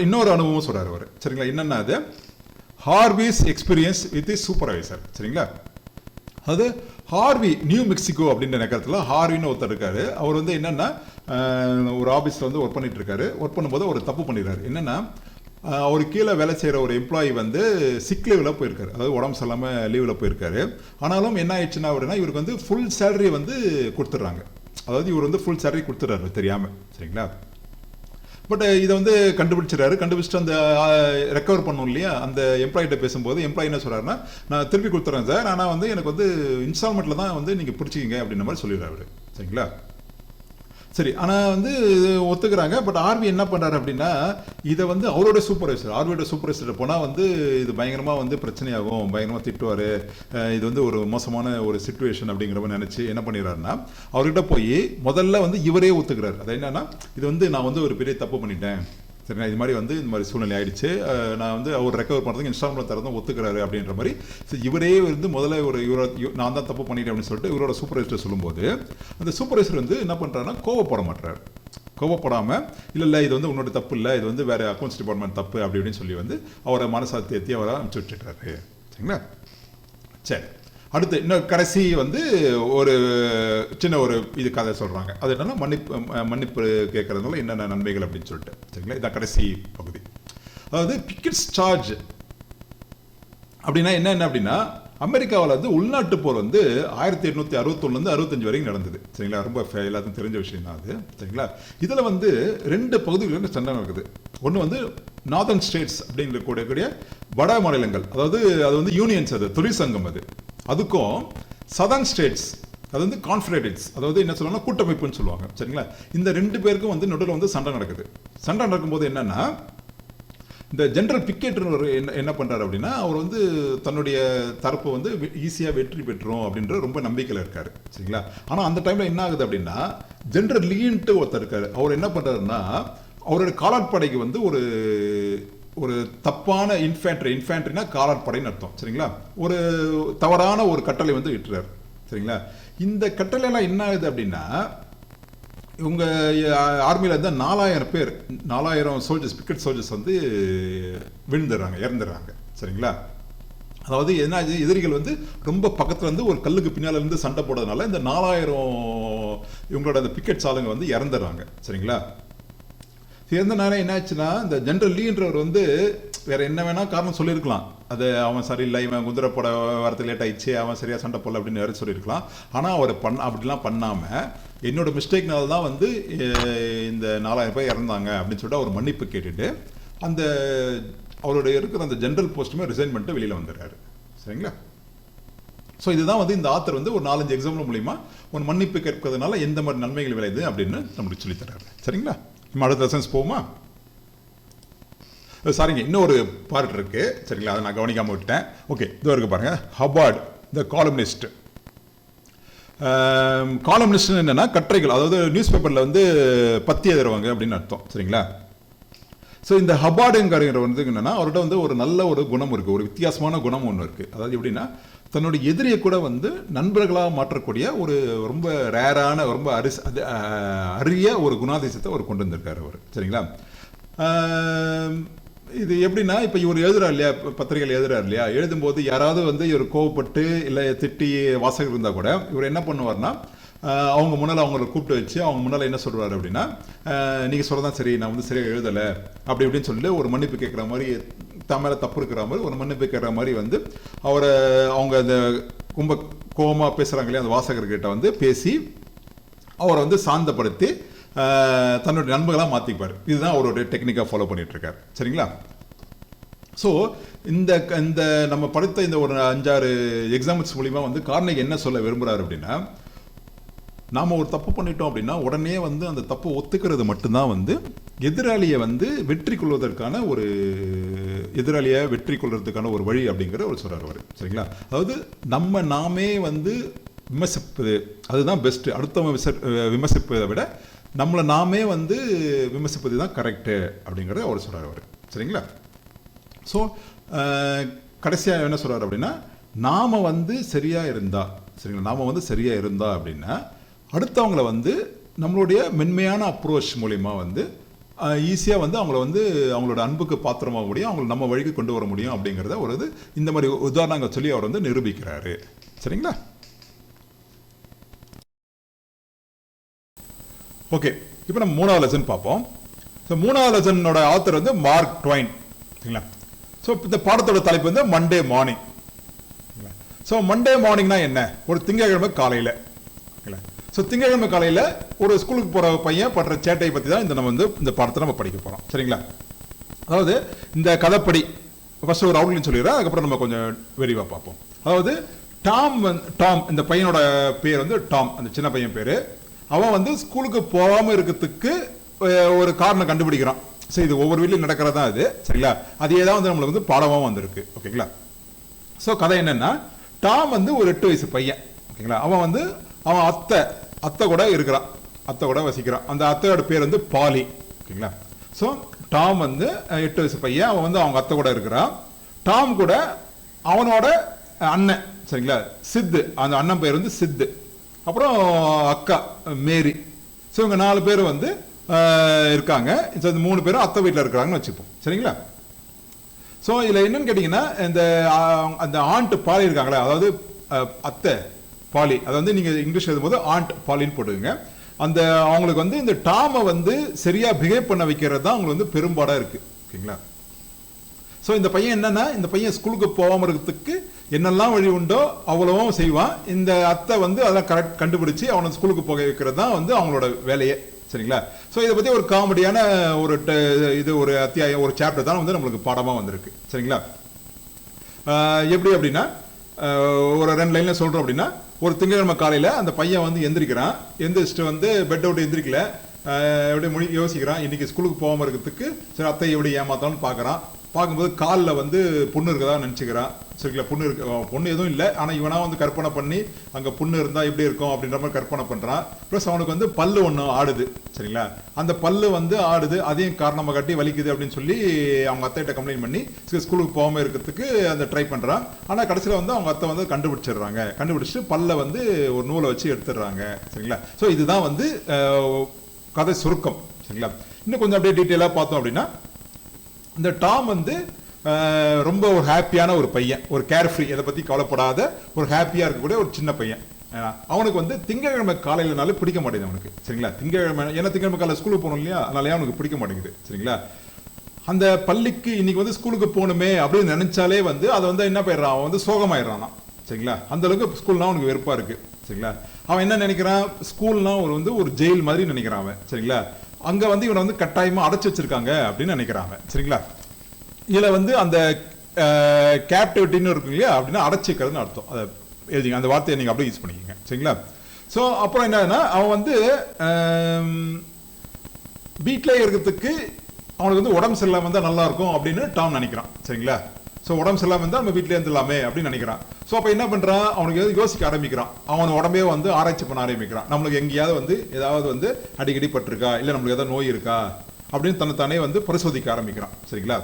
Speaker 1: இன்னொரு அனுபவம் சொல்றாரு அவர். சரிங்களா? என்னன்னா அது ஹார்விஸ் எக்ஸ்பீரியன்ஸ் வித் சூப்பர்வைசர். சரிங்களா? அது ஹார்வி நியூ மெக்சிகோ அப்படின்ற நகரத்தில் ஹார்வின்னு ஒருத்தர் இருக்காரு. அவர் வந்து என்னன்னா ஒரு ஆஃபீஸில் வந்து ஒர்க் பண்ணிட்டு இருக்காரு. ஒர்க் பண்ணும்போது ஒரு தப்பு பண்ணிடுறாரு. என்னன்னா அவர் கீழே வேலை செய்கிற ஒரு எம்ப்ளாயி வந்து சிக் லீவில் போயிருக்காரு, அதாவது உடம்பு சரியில்லாமல் லீவில் போயிருக்காரு. ஆனாலும் என்ன ஆயிடுச்சுன்னா அப்படின்னா இவருக்கு வந்து ஃபுல் சேலரி வந்து கொடுத்துட்றாங்க. அதாவது இவர் வந்து ஃபுல் சேலரி கொடுத்துட்றாரு தெரியாமல். சரிங்களா? பட் இதை வந்து கண்டுபிடிச்சிட்டு அந்த ரெக்கவர் பண்ணும் இல்லையா, அந்த எம்ப்ளாயிட்ட பேசும்போது எம்ப்ளாயி என்ன சொல்கிறாருன்னா, நான் திருப்பி கொடுத்துறேன் சார், ஆனால் வந்து எனக்கு வந்து இன்ஸ்டால்மெண்ட்டில் தான் வந்து நீங்கள் பிடிச்சிக்கிங்க அப்படின்ற மாதிரி சொல்லிடுறாரு. சரிங்களா? சரி, ஆனால் வந்து ஒத்துக்கிறாங்க. பட் ஆர்வி என்ன பண்ணுறாரு அப்படின்னா இதை வந்து அவரோட ஆர்வியோட சூப்பர்வைசர் போனால் வந்து இது பயங்கரமாக வந்து பிரச்சனையாகும், பயங்கரமாக திட்டுவார், இது வந்து ஒரு மோசமான ஒரு சிச்சுவேஷன் அப்படிங்கிற மாதிரி நினச்சி என்ன பண்ணிடுறாருன்னா அவர்கிட்ட போய் முதல்ல வந்து இவரே ஒத்துக்கிறார். அது என்னன்னா, இது வந்து நான் வந்து ஒரு பெரிய தப்பு பண்ணிட்டேன், சரிங்களா, இது மாதிரி வந்து இந்த மாதிரி சூழ்நிலை ஆயிடுச்சு, நான் வந்து அவர் ரெக்கவர் பண்ணுறதுக்கு இன்ஸ்டால்மெண்ட் தரதான் ஒத்துக்கிறாரு அப்படின்ற மாதிரி இவரே வந்து முதல்ல நான் தான் தப்பு பண்ணிட்டேன் அப்படின்னு சொல்லிட்டு இவரோட சூப்பர்வைசர் சொல்லும்போது அந்த சூப்பர்வைசர் வந்து என்ன பண்ணுறாருன்னா கோவப்பட மாட்டார். கோவப்படாமல் இல்லை இது வந்து உன்னோட தப்பு இல்லை, இது வந்து வேறு அக்கௌண்ட்ஸ் டிபார்ட்மெண்ட் தப்பு அப்படி அப்படின்னு சொல்லி வந்து அவரை மனசாத்தி ஏற்றி அவரை அனுப்பிச்சு விட்டுட்டாரு. சரிங்களா? சரி, அடுத்து இன்னும் கடைசி வந்து ஒரு சின்ன ஒரு இது கதை சொல்கிறாங்க. அது என்னென்னா மன்னிப்பு கேட்கறதுனால என்னென்ன நன்மைகள் அப்படின்னு சொல்லிட்டு. சரிங்களா? இதான் கடைசி பகுதி. அதாவது பிக்கெட்ஸ் சார்ஜ் அப்படின்னா என்ன அப்படின்னா, அமெரிக்காவில் வந்து உள்நாட்டு போர் வந்து 1861 65 வரைக்கும் நடந்தது. சரிங்களா? ரொம்ப எல்லாத்துக்கும் தெரிஞ்ச விஷயம் தான் அது. சரிங்களா? இதில் வந்து 2 பகுதிகளில் சண்டை நடக்குது. ஒன்று வந்து நார்தர்ன் ஸ்டேட்ஸ் அப்படிங்கிற கூடிய வட மாநிலங்கள், அதாவது அது வந்து யூனியன்ஸ், அது தொழிற்சங்கம், அதுக்கும் சதர்ன் ஸ்டேட்ஸ் அது வந்து கான்ஃபெடரேட்ஸ், அதாவது என்ன சொல்லுவாங்கன்னா கூட்டமைப்புன்னு சொல்லுவாங்க. சரிங்களா? இந்த 2 பேருக்கும் வந்து நடுவில் வந்து சண்டை நடக்குது. சண்டை நடக்கும்போது என்னன்னா, இந்த ஜெனரல் பிக்கெட் என்ன பண்ணுறாரு அப்படின்னா அவர் வந்து தன்னுடைய தரப்பு வந்து ஈஸியாக வெற்றி பெற்றோம் அப்படின்ற ரொம்ப நம்பிக்கையில் இருக்காரு. சரிங்களா? ஆனால் அந்த டைமில் என்ன ஆகுது அப்படின்னா ஜெனரல் லீன்ட்டு ஒருத்தர் இருக்காரு. அவர் என்ன பண்ணுறாருன்னா அவருடைய காலாட்படைக்கு வந்து ஒரு ஒரு தப்பான இன்ஃபேண்ட்ரினா காலாட்படைன்னு அர்த்தம். சரிங்களா? ஒரு தவறான ஒரு கட்டளை வந்து இட்டுறாரு. சரிங்களா? இந்த கட்டளை எல்லாம் என்ன ஆகுது அப்படின்னா, இவங்க ஆர்மியில் இருந்தால் 4000 பேர், 4000 சோல்ஜர்ஸ், பிக்கெட் சோல்ஜர்ஸ் வந்து விழுந்துடுறாங்க, இறந்துடுறாங்க. சரிங்களா? அதாவது என்ன, எதிரிகள் வந்து ரொம்ப பக்கத்தில் வந்து ஒரு கல்லுக்கு பின்னால் இருந்து சண்டை போடுறதுனால இந்த 4000 இவங்களோட அந்த பிக்கெட்ஸ் ஆளுங்க வந்து இறந்துடுறாங்க. சரிங்களா? இறந்தனால என்ன ஆச்சுன்னா, இந்த ஜெனரல் லீன்றவர் வந்து வேற என்ன வேணா காரணம் சொல்லியிருக்கலாம். அது அவன் சரியில்லை, இவன் குதிரை போட வரது லேட் ஆயிடுச்சு, அவன் சரியா சண்டை போடல அப்படின்னு வேற சொல்லியிருக்கலாம். ஆனால் அவர் அப்படிலாம் பண்ணாமல், என்னோட மிஸ்டேக்னால தான் வந்து இந்த 4000 பேர் இறந்தாங்க அப்படின்னு சொல்லிட்டு அவர் மன்னிப்பு கேட்டுட்டு அந்த அவருடைய இருக்கிற அந்த ஜெனரல் போஸ்ட்டுமே ரிசைன் பண்ணிட்டு வெளியில் வந்துடுறாரு. சரிங்களா? ஸோ இதுதான் வந்து இந்த ஆத்தர் வந்து ஒரு 4-5 எக்ஸாம்பிள் மூலிமா ஒரு மன்னிப்பு கேட்கறதுனால எந்த மாதிரி நன்மைகள் விளையுது அப்படின்னு நம்மளுக்கு சொல்லித்தராரு. சரிங்களா? நம்ம அடுத்த லெசன்ஸ் போகுமா? சாரிங்க, இன்னொரு பார்ட் இருக்கு. சரிங்களா? அதை நான் கவனிக்காம விட்டேன். ஓகே, இதோ இருக்கு பாருங்க. ஹபார்ட் த காலம்னிஸ்ட். காலம்னிஸ்ட் என்னன்னா கட்டுரைகள், அதாவது நியூஸ் பேப்பரில் வந்து பத்தி எழுதுறவங்க அப்படின்னு அர்த்தம். சரிங்களா? ஸோ இந்த ஹபார்டுங்கிற வந்து என்னன்னா, அவர்கிட்ட வந்து ஒரு நல்ல ஒரு குணம் இருக்குது, ஒரு வித்தியாசமான குணம் ஒன்று இருக்குது. அதாவது எப்படின்னா, தன்னுடைய எதிரியை கூட வந்து நண்பர்களாக மாற்றக்கூடிய ஒரு ரொம்ப ரேரான, ரொம்ப அரிய ஒரு குணாதிசயத்தை அவர் கொண்டு வந்திருக்காரு அவர். சரிங்களா? இது எப்படின்னா, இப்போ இவர் எழுதுறாரு இல்லையா, பத்திரிகைகள் எழுதுறாரு இல்லையா, எழுதும்போது யாராவது வந்து இவர் கோவப்பட்டு இல்லை திட்டி வாசகர் இருந்தால் கூட இவர் என்ன பண்ணுவார்னா, அவங்க முன்னால் அவங்களை கூப்பிட்டு வச்சு அவங்க முன்னால் என்ன சொல்கிறாரு அப்படின்னா, நீங்கள் சொல்கிறதான் சரி, நான் வந்து சரியாக எழுதலை அப்படி இப்படின்னு சொல்லிட்டு ஒரு மன்னிப்பு கேட்குற மாதிரி, மேலே தப்பு இருக்கிற மாதிரி ஒரு மன்னிப்பு கேட்குற மாதிரி வந்து அவரை, அவங்க அந்த ரொம்ப கோபமாக பேசுகிறாங்க இல்லையா, அந்த வாசகர்கிட்ட வந்து பேசி அவரை வந்து சாந்தப்படுத்தி தன்னுடைய நண்பர்களாக மாற்றிப்பார். இதுதான் அவருடைய டெக்னிக்காக ஃபாலோ பண்ணிட்டு இருக்காரு. சரிங்களா? ஸோ இந்த நம்ம படித்த இந்த ஒரு 5-6 எக்ஸாம்பிள்ஸ் மூலிமா வந்து கார்னேகி என்ன சொல்ல விரும்புகிறார் அப்படின்னா, நாம் ஒரு தப்பு பண்ணிட்டோம் அப்படின்னா உடனே வந்து அந்த தப்பை ஒத்துக்கிறது மட்டும்தான் வந்து எதிராளியை வந்து வெற்றி கொள்வதற்கான ஒரு வழி அப்படிங்கிற ஒரு சொல்கிறார் அவர். சரிங்களா? அதாவது நாமே வந்து விமர்சிப்பது அதுதான் பெஸ்ட்டு. அடுத்தவங்க விமர்சிப்பதை விட நம்மளை நாமே வந்து விமர்சிப்பது தான் கரெக்டு அப்படிங்கிறத அவர் சொல்கிறார் அவர். சரிங்களா? ஸோ கடைசியாக என்ன சொல்கிறார் அப்படின்னா, நாம் வந்து சரியாக இருந்தால், சரிங்களா, நாம் வந்து சரியாக இருந்தால் அப்படின்னா அடுத்தவங்கள வந்து நம்மளுடைய மென்மையான அப்ரோச் மூலிமா வந்து ஈஸியாக வந்து அவங்கள வந்து அவங்களோட அன்புக்கு பாத்திரமாக முடியும், அவங்களை நம்ம வழிக்கு கொண்டு வர முடியும் அப்படிங்கிறத ஒரு இந்த மாதிரி உதாரணங்கள் சொல்லி அவர் வந்து நிரூபிக்கிறாரு. சரிங்களா? ஓகே, இப்போ நம்ம 3வது லெசன் பார்ப்போம். ஸோ 3வது லெசனோட ஆத்தர் வந்து மார்க் ட்வைன். சரிங்களா? ஸோ இந்த பாடத்தோட தலைப்பு வந்து மண்டே மார்னிங். ஸோ மண்டே மார்னிங்னா என்ன? ஒரு திங்கட்கிழமை காலையில். ஸோ திங்கட்கிழமை காலையில் ஒரு ஸ்கூலுக்கு போகிற பையன் படுற சேட்டையை பற்றி தான் நம்ம வந்து இந்த பாடத்தை நம்ம படிக்க போகிறோம். சரிங்களா? அதாவது இந்த கதைப்படி ஃபர்ஸ்ட் ஒரு அவுட்லைன் சொல்லிடுறேன், அதுக்கப்புறம் நம்ம கொஞ்சம் விரிவாக பார்ப்போம். அதாவது டாம் இந்த பையனோட பேர் வந்து டாம், அந்த சின்ன பையன் பேர். அவன் வந்து ஸ்கூலுக்கு போகாமல் இருக்கிறதுக்கு ஒரு காரணம் கண்டுபிடிக்கிறான். சரி, இது ஒவ்வொரு வீட்லையும் நடக்கிறதா இது. சரிங்களா? அதே தான் வந்து நம்மளுக்கு வந்து பாடமாக வந்திருக்கு. ஓகேங்களா? ஸோ கதை என்னன்னா, டாம் வந்து ஒரு 8 வயசு பையன். ஓகேங்களா? அவன் அத்தை கூட இருக்கிறான், அத்தை கூட வசிக்கிறான். அந்த அத்தையோட பேர் வந்து பாலி. ஓகேங்களா? ஸோ டாம் வந்து 8 வயசு பையன், அவன் வந்து அவங்க அத்தை கூட இருக்கிறான். டாம் கூட அவனோட அண்ணன், சரிங்களா, சித்து, அந்த அண்ணன் பேர் வந்து சித்து, அப்புறம் அக்கா மேரி. ஸோ இவங்க 4 பேர் வந்து இருக்காங்க. ஸோ இந்த 3 பேரும் அத்தை வீட்டில் இருக்கிறாங்கன்னு வச்சுப்போம். சரிங்களா? ஸோ இதில் என்னன்னு கேட்டிங்கன்னா, அந்த ஆண்ட் பாலி இருக்காங்களே, அதாவது அத்தை பாலி, அதை வந்து நீங்கள் இங்கிலீஷ் எழுதும்போது ஆண்ட் பாலின்னு போட்டுங்க. அந்த அவங்களுக்கு வந்து இந்த டாமை வந்து சரியாக பிஹேவ் பண்ண வைக்கிறது தான் அவங்களுக்கு வந்து பெரும்பாடாக இருக்குது. ஓகேங்களா? ஸோ இந்த பையன் என்னன்னா, இந்த பையன் ஸ்கூலுக்கு போகாமல் இருக்கிறதுக்கு என்னெல்லாம் வழி உண்டோ அவ்வளவும் செய்வான். இந்த அத்தை வந்து அதெல்லாம் கரெக்ட் கண்டுபிடிச்சி அவனை ஸ்கூலுக்கு போக வைக்கிறது தான் வந்து அவங்களோட வேலையே. சரிங்களா? ஸோ இதை பற்றி ஒரு காமெடியான ஒரு அத்தியாயம், ஒரு சாப்டர் தான் வந்து நம்மளுக்கு பாடமாக வந்திருக்கு. சரிங்களா? எப்படி அப்படின்னா, ஒரு 2 லைனில் சொல்கிறோம் அப்படின்னா, ஒரு திங்கட்கிழமை காலையில் அந்த பையன் வந்து எந்திரிக்கிறான். எந்திரிச்சிட்டு வந்து பெட்டை விட்டு எந்திரிக்கல, எப்படி யோசிக்கிறான், இன்னைக்கு ஸ்கூலுக்கு போகாமல் இருக்கிறதுக்கு சரி அத்தை எப்படி ஏமாத்தான்னு பார்க்குறான். பார்க்கும்போது காலில் வந்து புண்ணு இருக்கதா நினச்சிக்கிறான். சரிங்களா, பொண்ணு எதுவும் இல்லை, ஆனால் இவனா வந்து கற்பனை பண்ணி அங்கே புண்ணு இருந்தால் எப்படி இருக்கும் அப்படின்ற மாதிரி கற்பனை பண்ணுறான். ப்ளஸ் அவனுக்கு வந்து பல்லு ஒன்று ஆடுது. சரிங்களா, அந்த பல்லு வந்து ஆடுது, அதையும் காரணமாக காட்டி வலிக்குது அப்படின்னு சொல்லி அவங்க அத்தைகிட்ட கம்ப்ளைண்ட் பண்ணி ஸ்கூலுக்கு போகாமல் இருக்கிறதுக்கு அந்த ட்ரை பண்ணுறான். ஆனால் கடைசியில் வந்து அவங்க அத்தை வந்து கண்டுபிடிச்சிடுறாங்க. கண்டுபிடிச்சிட்டு பல்லை வந்து ஒரு நூலை வச்சு எடுத்துடுறாங்க. சரிங்களா, ஸோ இதுதான் வந்து கதை சுருக்கம். சரிங்களா, இன்னும் கொஞ்சம் அப்படியே டீட்டெயிலாக பார்த்தோம் அப்படின்னா, இந்த டாம் வந்து ரொம்ப ஒரு ஹாப்பியான ஒரு பையன், ஒரு கேர்ஃப்ரீ, எதை பற்றி கவலைப்படாத ஒரு ஹாப்பியாக இருக்கக்கூடிய ஒரு சின்ன பையன். அவனுக்கு வந்து திங்கட்கிழமை காலையிலனாலும் பிடிக்க மாட்டேங்குது அவனுக்கு. சரிங்களா, திங்கட்கிழமை, ஏன்னா திங்கட்கிழமை காலையில் ஸ்கூலுக்கு போகணும் இல்லையா, அதனாலே அவனுக்கு பிடிக்க மாட்டேங்குது. சரிங்களா, அந்த பள்ளிக்கு இன்னைக்கு வந்து ஸ்கூலுக்கு போகணுமே அப்படின்னு நினைச்சாலே வந்து அதை வந்து என்ன போயிடுறான், அவன் வந்து சோகமாயிடுறான். சரிங்களா, அந்த அளவுக்கு ஸ்கூல்னா அவனுக்கு வெறுப்பா இருக்கு. சரிங்களா, அவன் என்ன நினைக்கிறான், ஸ்கூல்னா ஒரு ஜெயில் மாதிரி நினைக்கிறான் அவன். சரிங்களா, அங்க வந்து இவனை வந்து கட்டாயமா அடைச்சு வச்சிருக்காங்க அப்படின்னு நினைக்கிறாங்க. சரிங்களா, இதுல வந்து அந்த கேப்டிவிட்டின்னு இருக்கும் இல்லையா, அப்படின்னா அடைச்சிக்கிறதுன்னு அர்த்தம். அதை எழுதிங்க, அந்த வார்த்தையை நீங்க அப்படியே யூஸ் பண்ணிக்கங்க. சரிங்களா, ஸோ அப்புறம் என்னன்னா, அவன் வந்து வீட்டிலே இருக்கிறதுக்கு அவனுக்கு வந்து உடம்பு சரியில்லாம இருந்தால் நல்லா இருக்கும் அப்படின்னு டாம் நினைக்கிறான். சரிங்களா, ஸோ உடம்பு சரியில்லாம இருந்தால் நம்ம வீட்டிலே இருந்துடலாமே அப்படின்னு நினைக்கிறான். ஸோ அப்போ என்ன பண்றான், அவனுக்கு யோசிக்க ஆரம்பிக்கிறான். அவன் உடம்பே வந்து ஆராய்ச்சி பண்ண ஆரம்பிக்கிறான். நம்மளுக்கு எங்கேயாவது வந்து ஏதாவது வந்து அடிக்கடி பட்டிருக்கா, இல்லை நம்மளுக்கு ஏதாவது நோய் இருக்கா அப்படின்னு தன்னைத்தானே வந்து பரிசோதிக்க ஆரம்பிக்கிறான். சரிங்களா,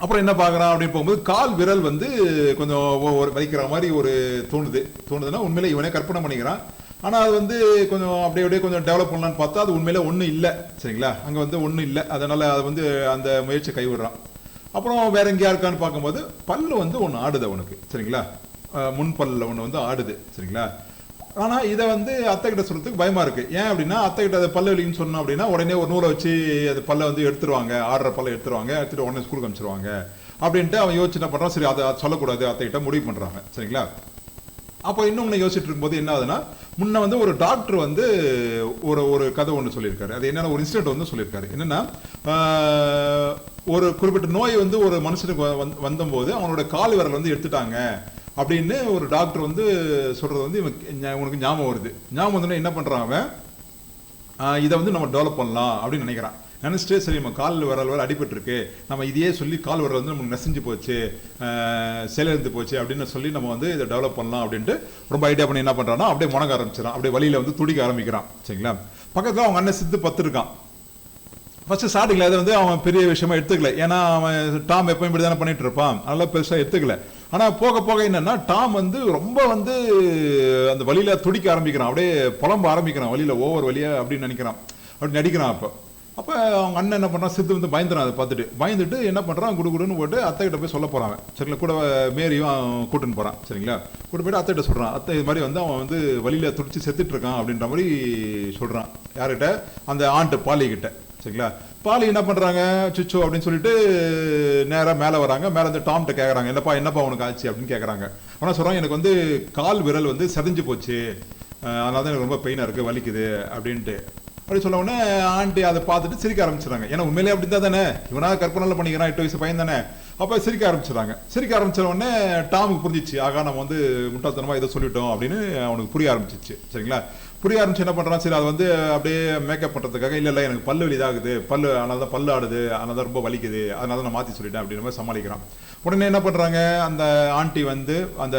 Speaker 1: அப்புறம் என்ன பார்க்குறான் அப்படின்னு போகும்போது கால் விரல் வந்து கொஞ்சம் வலிக்கிற மாதிரி ஒரு தோணுதுன்னா உண்மையிலே இவனே கற்பனை பண்ணிக்கிறான். ஆனால் அது வந்து கொஞ்சம் அப்படியே கொஞ்சம் டெவலப் பண்ணலான்னு பார்த்தா அது உண்மையிலே ஒன்றும் இல்லை. சரிங்களா, அங்கே வந்து ஒன்றும் இல்லை. அதனால அது வந்து அந்த முயற்சியை கைவிடுறான். அப்புறம் வேற எங்கேயா இருக்கான்னு பார்க்கும்போது பல்லு வந்து ஒன்று ஆடுது அவனுக்கு. சரிங்களா, முன்பல்ல ஒன்று வந்து ஆடுது. சரிங்களா, ஆனால் இதை வந்து அத்தை கிட்ட சொல்றதுக்கு பயமா இருக்கு. ஏன் அப்படின்னா, அத்தை கிட்ட அதை பல்லு வலின்னு சொன்னோம் அப்படின்னா உடனே ஒரு நூலை வச்சு அது பல்லை வந்து எடுத்துருவாங்க, ஆடுற பல்லை எடுத்துட்டு உடனே ஸ்கூலுக்கு அனுப்பிச்சிருவாங்க அப்படின்ட்டு அவன் யோசிச்சு என்ன பண்றான், சரி அதை சொல்லக்கூடாது அத்தை கிட்ட முடிவு பண்றாங்க. சரிங்களா, அப்போ இன்னொன்று யோசிச்சுட்டு இருக்கும்போது என்ன ஆகுதுன்னா, முன்ன வந்து ஒரு டாக்டர் வந்து ஒரு கதை ஒன்று சொல்லியிருக்காரு. அது என்னன்னா, ஒரு இன்சிடென்ட் வந்து சொல்லியிருக்காரு. என்னன்னா, ஒரு குறிப்பிட்ட நோய் வந்து ஒரு மனுஷனுக்கு வந்தபோது அவனோட கால் விரல் வந்து எடுத்துட்டாங்க அப்படின்னு ஒரு டாக்டர் வந்து சொல்றது வந்து உனக்கு ஞாபகம் வருது. ஞாபகம் வந்து என்ன பண்றான் அவன், இதை வந்து நம்ம டெவலப் பண்ணலாம் அப்படின்னு நினைக்கிறான். நினைச்சிட்டு சரி நம்ம கால் விரல் அடிபட்டு இருக்கு, நம்ம இதையே சொல்லி கால் விரல் வந்து நமக்கு நெசஞ்சு போச்சு, செயலிழந்து போச்சு அப்படின்னு சொல்லி நம்ம வந்து இதை டெவலப் பண்ணலாம் அப்படின்ட்டு ரொம்ப ஐடியா பண்ணி என்ன பண்றான்னா அப்படியே முணங்க ஆரம்பிச்சிடான். அப்படியே வழியில வந்து துடிக்க ஆரம்பிக்கிறான். சரிங்களா, பக்கத்துல அவங்க அண்ணன் சித்து பத்து இருக்கான். ஃபர்ஸ்ட் ஸ்டார்டிங்ல அதை வந்து அவன் பெரிய விஷயமா எடுத்துக்கல. ஏன்னா அவன் டாம் எப்பவும் இப்படி தானே பண்ணிட்டு இருப்பான், அதனால பெருசா எடுத்துக்கல. ஆனா போக போக என்னன்னா, டாம் வந்து ரொம்ப வந்து அந்த வழியில துடிக்க ஆரம்பிக்கிறான், அப்படியே புலம்ப ஆரம்பிக்கிறான், வழியில ஓவர் வழியா அப்படின்னு நினைக்கிறான், அப்படி நடிக்கிறான். அப்ப அவங்க அண்ணன் என்ன பண்றான், சித்து வந்து பயந்துறான். அதை பார்த்துட்டு பயந்துட்டு என்ன பண்றான், குடுன்னு போட்டு அத்தை கிட்ட போய் சொல்ல போறாங்க. சரிங்களா, கூட மேரியும் கூட்டுன்னு போறான். சரிங்களா, கூட போயிட்டு அத்தை கிட்ட சொல்றான், அத்தை இது மாதிரி வந்து அவன் வந்து வழியில துடிச்சு செத்துட்டு இருக்கான் அப்படின்ற மாதிரி சொல்றான். யார்கிட்ட, அந்த ஆண்ட் பாலி கிட்ட. சரிங்களா, பாலி என்ன பண்றாங்க, சுச்சோ அப்படின்னு சொல்லிட்டு நேராக மேலே வராங்க. மேலே வந்து டாம்கிட்ட கேட்குறாங்க, என்னப்பா உனக்கு ஆச்சு அப்படின்னு கேட்குறாங்க. ஆனால் சொல்கிறாங்க, எனக்கு வந்து கால் விரல் வந்து செதஞ்சு போச்சு, அதனால தான் எனக்கு ரொம்ப பெயினாக இருக்குது, வலிக்குது அப்படின்ட்டு. அப்படி சொல்ல உடனே ஆண்டி அதை பார்த்துட்டு சிரிக்க ஆரம்பிச்சிடறாங்க. ஏன்னா உண்மையிலே அப்படி தான் தானே, இவனாக கற்பனை பண்ணிக்கிறான், 8 வயசு பையன் தானே. அப்போ சிரிக்க ஆரம்பிச்சிடறாங்க. சிரிக்க ஆரம்பிச்ச உடனே டாமுக்கு புரிஞ்சிச்சு, ஆகா நம்ம வந்து முட்டாள்தனமாக இதை சொல்லிட்டோம் அப்படின்னு அவனுக்கு புரிய ஆரம்பிச்சிச்சு. சரிங்களா, புரிய ஆரம்பிச்சு என்ன பண்றான், சரி அதை வந்து அப்படியே மேக்கப் பண்றதுக்காக, இல்லை எனக்கு பல்லு வலி இதாகுது, பல்லு அதனால தான் பல்லு ஆடுது, அதனால தான் ரொம்ப வலிக்குது, அதனால தான் நான் மாற்றி சொல்லிட்டேன் அப்படின்ற மாதிரி சமாளிக்கிறான். உடனே என்ன பண்றாங்க, அந்த ஆண்டி வந்து அந்த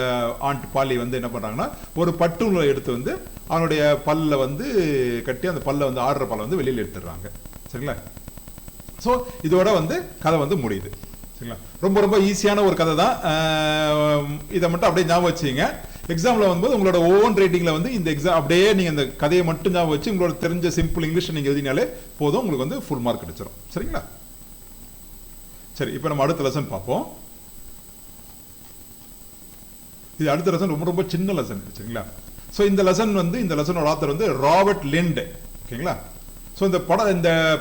Speaker 1: ஆண்ட் பாலி வந்து என்ன பண்றாங்கன்னா, ஒரு பட்டு நூலை எடுத்து வந்து அவனுடைய பல்ல வந்து கட்டி அந்த பல்ல வந்து ஆடுற பல்ல வந்து வெளியில் எடுத்துடுறாங்க. சரிங்களா, ஸோ இதோட வந்து கதை வந்து முடியுது. சரிங்களா, ரொம்ப ரொம்ப ஈஸியான ஒரு கதை தான். இதை மட்டும் அப்படியே ஞாபகம் வச்சுங்க. எக்ஸாம்ல வரும்போது உங்களோட ஓன் ரேட்டிங்ல வந்து இந்த எக்ஸாம் அப்படியே நீங்க இந்த கதையை மட்டும் ஞாபகம் வச்சு உங்களோட தெரிஞ்ச சிம்பிள் இங்கிலீஷ் நீங்க எழுதினாலே போதும், உங்களுக்கு வந்து ஃபுல் மார்க் கிடைச்சிடும். சரிங்களா, சரி இப்போ நம்ம அடுத்த லெசன் பார்ப்போம். இது அடுத்த லெசன் ரொம்ப ரொம்ப சின்ன லெசன். சரிங்களா, ஸோ இந்த லெசன் வந்து இந்த லெசனோட ஆத்தர் வந்து ராபர்ட் லிண்ட். ஓகேங்களா, ஸோ இந்த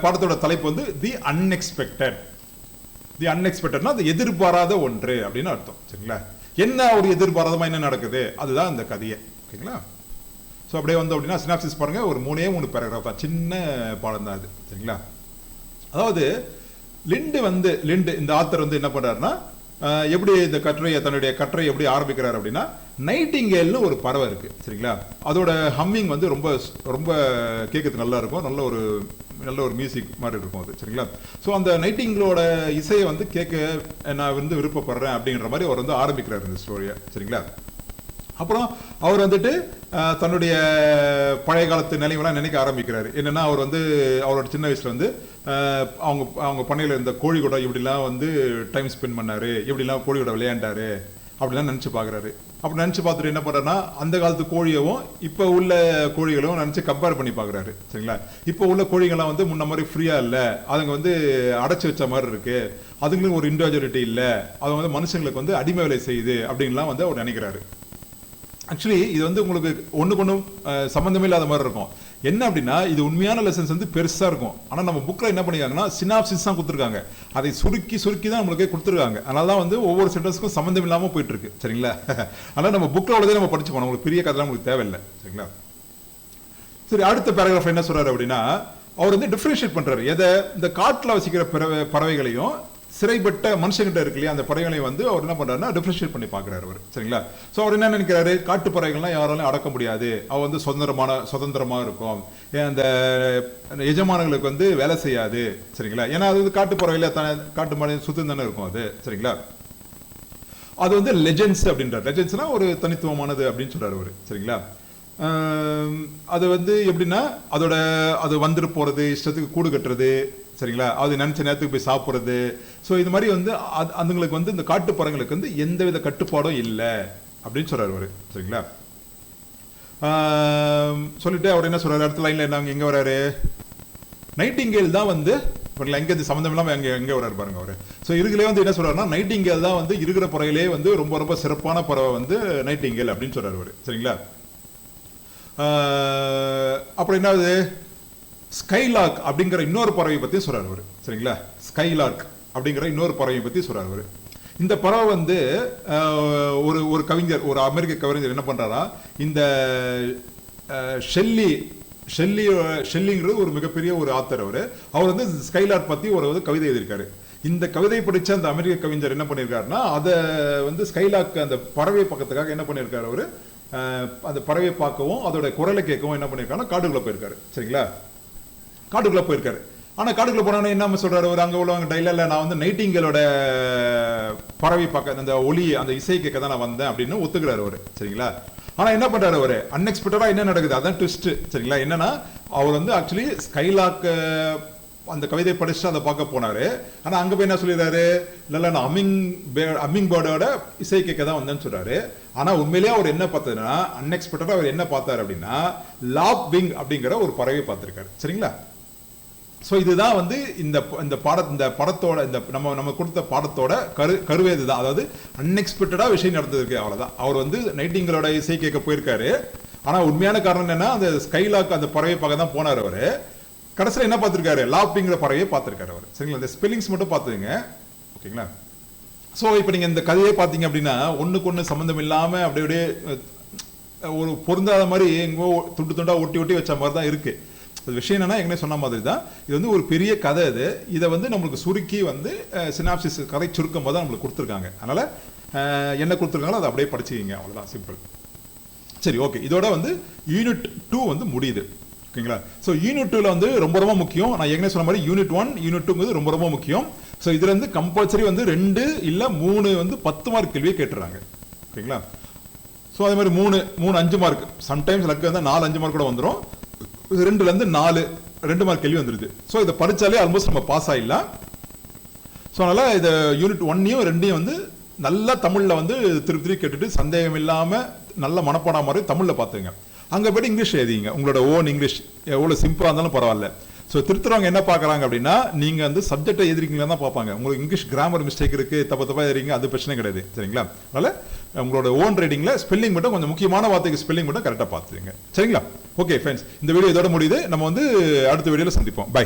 Speaker 1: பாடத்தோட தலைப்பு வந்து தி அன்எக்ஸ்பெக்டட். தி அன்எக்ஸ்பெக்டட்னா அது எதிர்பாராத ஒன்று அப்படின்னு அர்த்தம். சரிங்களா, என்ன ஒரு எதிர்பாராதமா என்ன நடக்குது அதுதான் இந்த கதையை. ஓகேங்களா, ஸோ அப்படியே வந்து அப்படின்னா சினாப்சிஸ் பாருங்க, ஒரு 3 பேராகிராஃப் தான், சின்ன பாடம் தான் அது. சரிங்களா, அதாவது லிண்டு இந்த ஆத்தர் வந்து என்ன பண்றாருன்னா, எப்படி இந்த தன்னுடைய கட்டுரையை எப்படி ஆரம்பிக்கிறார் அப்படின்னா, நைட்டிங்கேல்னு ஒரு பறவை இருக்கு. சரிங்களா, அதோட ஹம்மிங் வந்து ரொம்ப ரொம்ப கேட்கறதுக்கு நல்லா இருக்கும், நல்ல ஒரு நல்ல ஒரு மியூசிக் மாதிரி இருக்கும் அது, சரிங்களா? ஸோ அந்த நைட்டிங்கேலோட இசையை வந்து கேட்க நான் வந்து விருப்பப்படுறேன் அப்படிங்கிற மாதிரி அவர் வந்து ஆரம்பிக்கிறார் இந்த ஸ்டோரியை, சரிங்களா? அப்புறம் அவர் வந்துட்டு தன்னுடைய பழைய காலத்து நினைவெல்லாம் நினைக்க ஆரம்பிக்கிறாரு. என்னன்னா அவர் வந்து அவரோட சின்ன வயசுல வந்து அவங்க பண்ணையில் இருந்த கோழி கூட இப்படிலாம் வந்து டைம் ஸ்பெண்ட் பண்ணாரு, இப்படிலாம் கோழி கூட விளையாண்டாரு அப்படிலாம் நினச்சி பார்க்குறாரு. அப்படி நினச்சி பார்த்துட்டு என்ன பண்ணுறாருன்னா அந்த காலத்து கோழியவும் இப்போ உள்ள கோழிகளும் நினச்சி கம்பேர் பண்ணி பார்க்குறாரு, சரிங்களா? இப்போ உள்ள கோழிகள்லாம் வந்து முன்ன மாதிரி ஃப்ரீயாக இல்லை, அதுங்க வந்து அடைச்சி வச்ச மாதிரி இருக்கு, அதுங்களுக்கு ஒரு இண்டிவிஜுவலிட்டி இல்லை, அது வந்து மனுஷங்களுக்கு வந்து அடிமை வேலை செய்யுது அப்படின்லாம் வந்து அவர் நினைக்கிறாரு. ஆக்சுவலி இது வந்து உங்களுக்கு ஒன்றுக்கு ஒன்று சம்மந்தமே இல்லாத மாதிரி இருக்கும். என்ன அப்படின்னா இது உண்மையான லெசன்ஸ் வந்து பெருசாக இருக்கும். ஆனால் நம்ம புக்கில் என்ன பண்ணிருக்காங்கன்னா சினாப்சிஸ் தான் கொடுத்துருக்காங்க, அதை சுருக்கி சுருக்கி தான் நம்மளுக்கே கொடுத்துருக்காங்க. அதனால தான் வந்து ஒவ்வொரு சென்டென்ஸுக்கும் சம்மந்தம் இல்லாமல் போயிட்டு இருக்கு, சரிங்களா? அதனால் நம்ம புக்கில் உள்ளதே நம்ம படிச்சு போனோம், உங்களுக்கு பெரிய கதைலாம் உங்களுக்கு தேவையில்லை, சரிங்களா? சரி, அடுத்த பேராகிராஃப் என்ன சொல்றாரு அப்படின்னா அவர் வந்து டிஃபரன்ஷியேட் பண்றாரு எதை, இந்த காட்டில் வசிக்கிற பறவைகளையும் சிறைப்பட்ட மனுஷங்கிட்ட இருக்கு இல்லையா அந்த பறவைகளை வந்து அவர் என்ன பண்றாருன்னா டிஃபரன்ஷியேட் பண்ணி பார்க்குறாரு அவர், சரிங்களா? ஸோ அவர் என்ன நினைக்கிறாரு, காட்டு பறவைகள்லாம் யாராலும் அடக்க முடியாது, அவ வந்து சுதந்திரமா இருக்கும், அந்த எஜமானங்களுக்கு வந்து வேலை செய்யாது, சரிங்களா? ஏன்னா அது வந்து காட்டு பறவையில காட்டு மழை சுத்தம் தானே இருக்கும் அது, சரிங்களா? அது வந்து லெஜெண்ட்ஸ் அப்படின்றார். லெஜெண்ட்ஸ்னா ஒரு தனித்துவமானது அப்படின்னு சொல்றாரு அவர், சரிங்களா? அது வந்து எப்படின்னா அது வந்துட்டு போறது, இஷ்டத்துக்கு கூடு கட்டுறது, சரிங்களா? அது நினைச்ச நேரத்துக்கு போய் சாப்பிட்றது. ஸோ இது மாதிரி வந்து அதுங்களுக்கு வந்து இந்த காட்டு பறவைங்களுக்கு வந்து எந்தவித கட்டுப்பாடும் இல்லை அப்படின்னு சொல்றாரு அவரு, சரிங்களா? சொல்லிட்டு அவர் என்ன சொல்றாரு அடுத்த லைன்ல, என்ன எங்க வராரு, நைட்டிங்கேல் தான் வந்து எங்க சம்மந்தம் இல்லாம எங்க வராரு பாருங்க அவரு. ஸோ இதுலயே வந்து என்ன சொல்றாருன்னா நைட்டிங்கேல் தான் வந்து இருக்கிற பறவையிலே வந்து ரொம்ப ரொம்ப சிறப்பான பறவை வந்து நைட்டிங்கேல் அப்படின்னு சொல்றாரு அவரு, சரிங்களா? அப்புறம் என்னது ஸ்கைலார்க் அப்படிங்கிற இன்னொரு பறவை பத்தி சொல்றாரு அவரு, சரிங்களா? ஸ்கைலார்க் அப்படிங்கிற இன்னொரு பறவை பத்தி சொல்றாரு அவரு. இந்த பறவை வந்து ஒரு கவிஞர், ஒரு அமெரிக்க கவிஞர் என்ன பண்றாரா, இந்த ஷெல்லிங்கிறது ஒரு மிகப்பெரிய ஒரு ஆத்தர் அவர் வந்து ஸ்கைலார்க் பத்தி ஒரு கவிதை எழுதியிருக்காரு. இந்த கவிதை படிச்ச அந்த அமெரிக்க கவிஞர் என்ன பண்ணியிருக்காருன்னா அதை வந்து ஸ்கைலார்க் அந்த பறவை பக்கத்துக்காக என்ன பண்ணியிருக்காரு அவரு, அந்த பறவை பார்க்கவும் அதோட குரலை கேட்கவும் என்ன பண்ணியிருக்காருன்னா காடுக்குள்ள போயிருக்காரு, சரிங்களா? காட்டுக்குள்ள போயிருக்காரு. ஆனா காட்டுக்குள்ள போனா என்ன சொல்றாரு ஒரு அங்க உள்ளவங்க டைலாக்ல, நான் வந்து நைட்டிங்கேலோட பறவை பார்க்க அந்த ஒலி அந்த இசை கேட்க தான் நான் வந்தேன் அப்படின்னு ஒத்துக்கிறாரு அவரு, சரிங்களா? ஆனா என்ன பண்றாரு அவரு, அன்எக்ஸ்பெக்டடா என்ன நடக்குது அதான் ட்விஸ்ட், சரிங்களா? என்னன்னா அவர் வந்து ஆக்சுவலி ஸ்கைலார்க் அந்த கவிதை படிச்சுட்டு அதை பார்க்க போனாரு. ஆனா அங்க போய் என்ன சொல்லிடுறாரு, இல்ல நான் அம்மிங் பேர்டோட இசை கேட்க தான் வந்தேன்னு சொல்றாரு. ஆனா உண்மையிலேயே அவர் என்ன பார்த்ததுன்னா அன்எக்ஸ்பெக்டடா அவர் என்ன பார்த்தாரு அப்படின்னா லாப் விங் அப்படிங்கிற ஒரு பறவை பார்த்திருக்காரு, சரிங்களா? ஸோ இதுதான் வந்து இந்த படத்தோட இந்த நம்ம கொடுத்த பாடத்தோட கருவேது தான். அதாவது அன்எக்ஸ்பெக்டடா விஷயம் நடந்திருக்கு, அவ்வளவுதான். அவர் வந்து நைட்டிங்கேலோட இசை கேட்க போயிருக்காரு. ஆனா உண்மையான காரணம் என்னன்னா அந்த ஸ்கைலார்க் அந்த பறவை பார்க்க தான் போனார் அவரு. கடைசியில் என்ன பார்த்திருக்காரு, லாப்பிங்கிற பறவையை பார்த்திருக்காரு அவர், சரிங்களா? இந்த ஸ்பெல்லிங்ஸ் மட்டும் பார்த்துங்க, ஓகேங்களா? ஸோ இப்போ நீங்க இந்த கதையை பார்த்தீங்க அப்படின்னா ஒண்ணுக்கு ஒண்ணு சம்மந்தம் இல்லாம அப்படியே ஒரு பொருந்தாத மாதிரி எங்கோ துண்டு துண்டா ஒட்டி வச்ச மாதிரி தான் இருக்கு. விஷயம் என்னன்னா எங்கே சொன்ன மாதிரி தான் இது வந்து ஒரு பெரிய கதை. இதை வந்து நம்மளுக்கு சுருக்கி வந்து சினாப்சிஸ் கதை சுருக்கம் போது நம்மளுக்கு கொடுத்துருக்காங்க. அதனால என்ன கொடுத்துருக்காங்களோ அதை அப்படியே படிச்சுக்கிங்க, அவ்வளோதான், சிம்பிள். சரி, ஓகே. இதோட வந்து யூனிட் 2 வந்து முடியுது, ஓகேங்களா? ஸோ யூனிட் 2ல வந்து ரொம்ப ரொம்ப முக்கியம். நான் ஏற்கனவே சொன்ன மாதிரி யூனிட் 1 யூனிட் 2 ரொம்ப ரொம்ப முக்கியம். ஸோ இதுல இருந்து கம்பல்சரி வந்து 2 இல்ல 3 வந்து 10 மார்க் கேள்வியே கேட்டுறாங்க, ஓகேங்களா? ஸோ அதே மாதிரி 3 5 மார்க், சம்டைம்ஸ் லக்கு வந்து 4 5 மார்க் கூட வந்துடும். 2ல இருந்து 4 2 மார்க் கேள்வி வந்துருது. ஸோ இதை படிச்சாலே ஆல்மோஸ்ட் நம்ம பாஸ் ஆயிடலாம். ஸோ அதனால இதை யூனிட் 1யும் 2யும் வந்து நல்லா தமிழ்ல வந்து திருப்பி கேட்டுட்டு சந்தேகம் இல்லாம நல்ல மனப்பாடம் மாதிரி தமிழ்ல பார்த்துங்க. அங்க போய்ட்டு இங்கிலீஷ் எழுதிங்க, உங்களோட ஓன் இங்கிலீஷ் எவ்வளவு சிம்பிளா இருந்தாலும் பரவாயில்ல. ஸோ திருத்துறவங்க என்ன பார்க்குறாங்க அப்படின்னா நீங்க வந்து சப்ஜெக்டை எழுதிருக்கீங்களா தான் பார்ப்பாங்க. உங்களுக்கு இங்கிலீஷ் கிராமர் மிஸ்டேக் இருக்கு, தப்பா எழுதிங்க, அது பிரச்சனை கிடையாது, சரிங்களா? அதனால உங்களோட ஓன் ரைடிங்ல ஸ்பெல்லிங் மட்டும் கொஞ்சம் முக்கியமான வார்த்தைக்கு ஸ்பெல்லிங் மட்டும் கரெக்டாக பார்த்துங்க, சரிங்களா? ஓகே ஃப்ரெண்ட்ஸ், இந்த வீடியோ இதோட முடியுது. நம்ம வந்து அடுத்த வீடியோல சந்திப்போம். பை.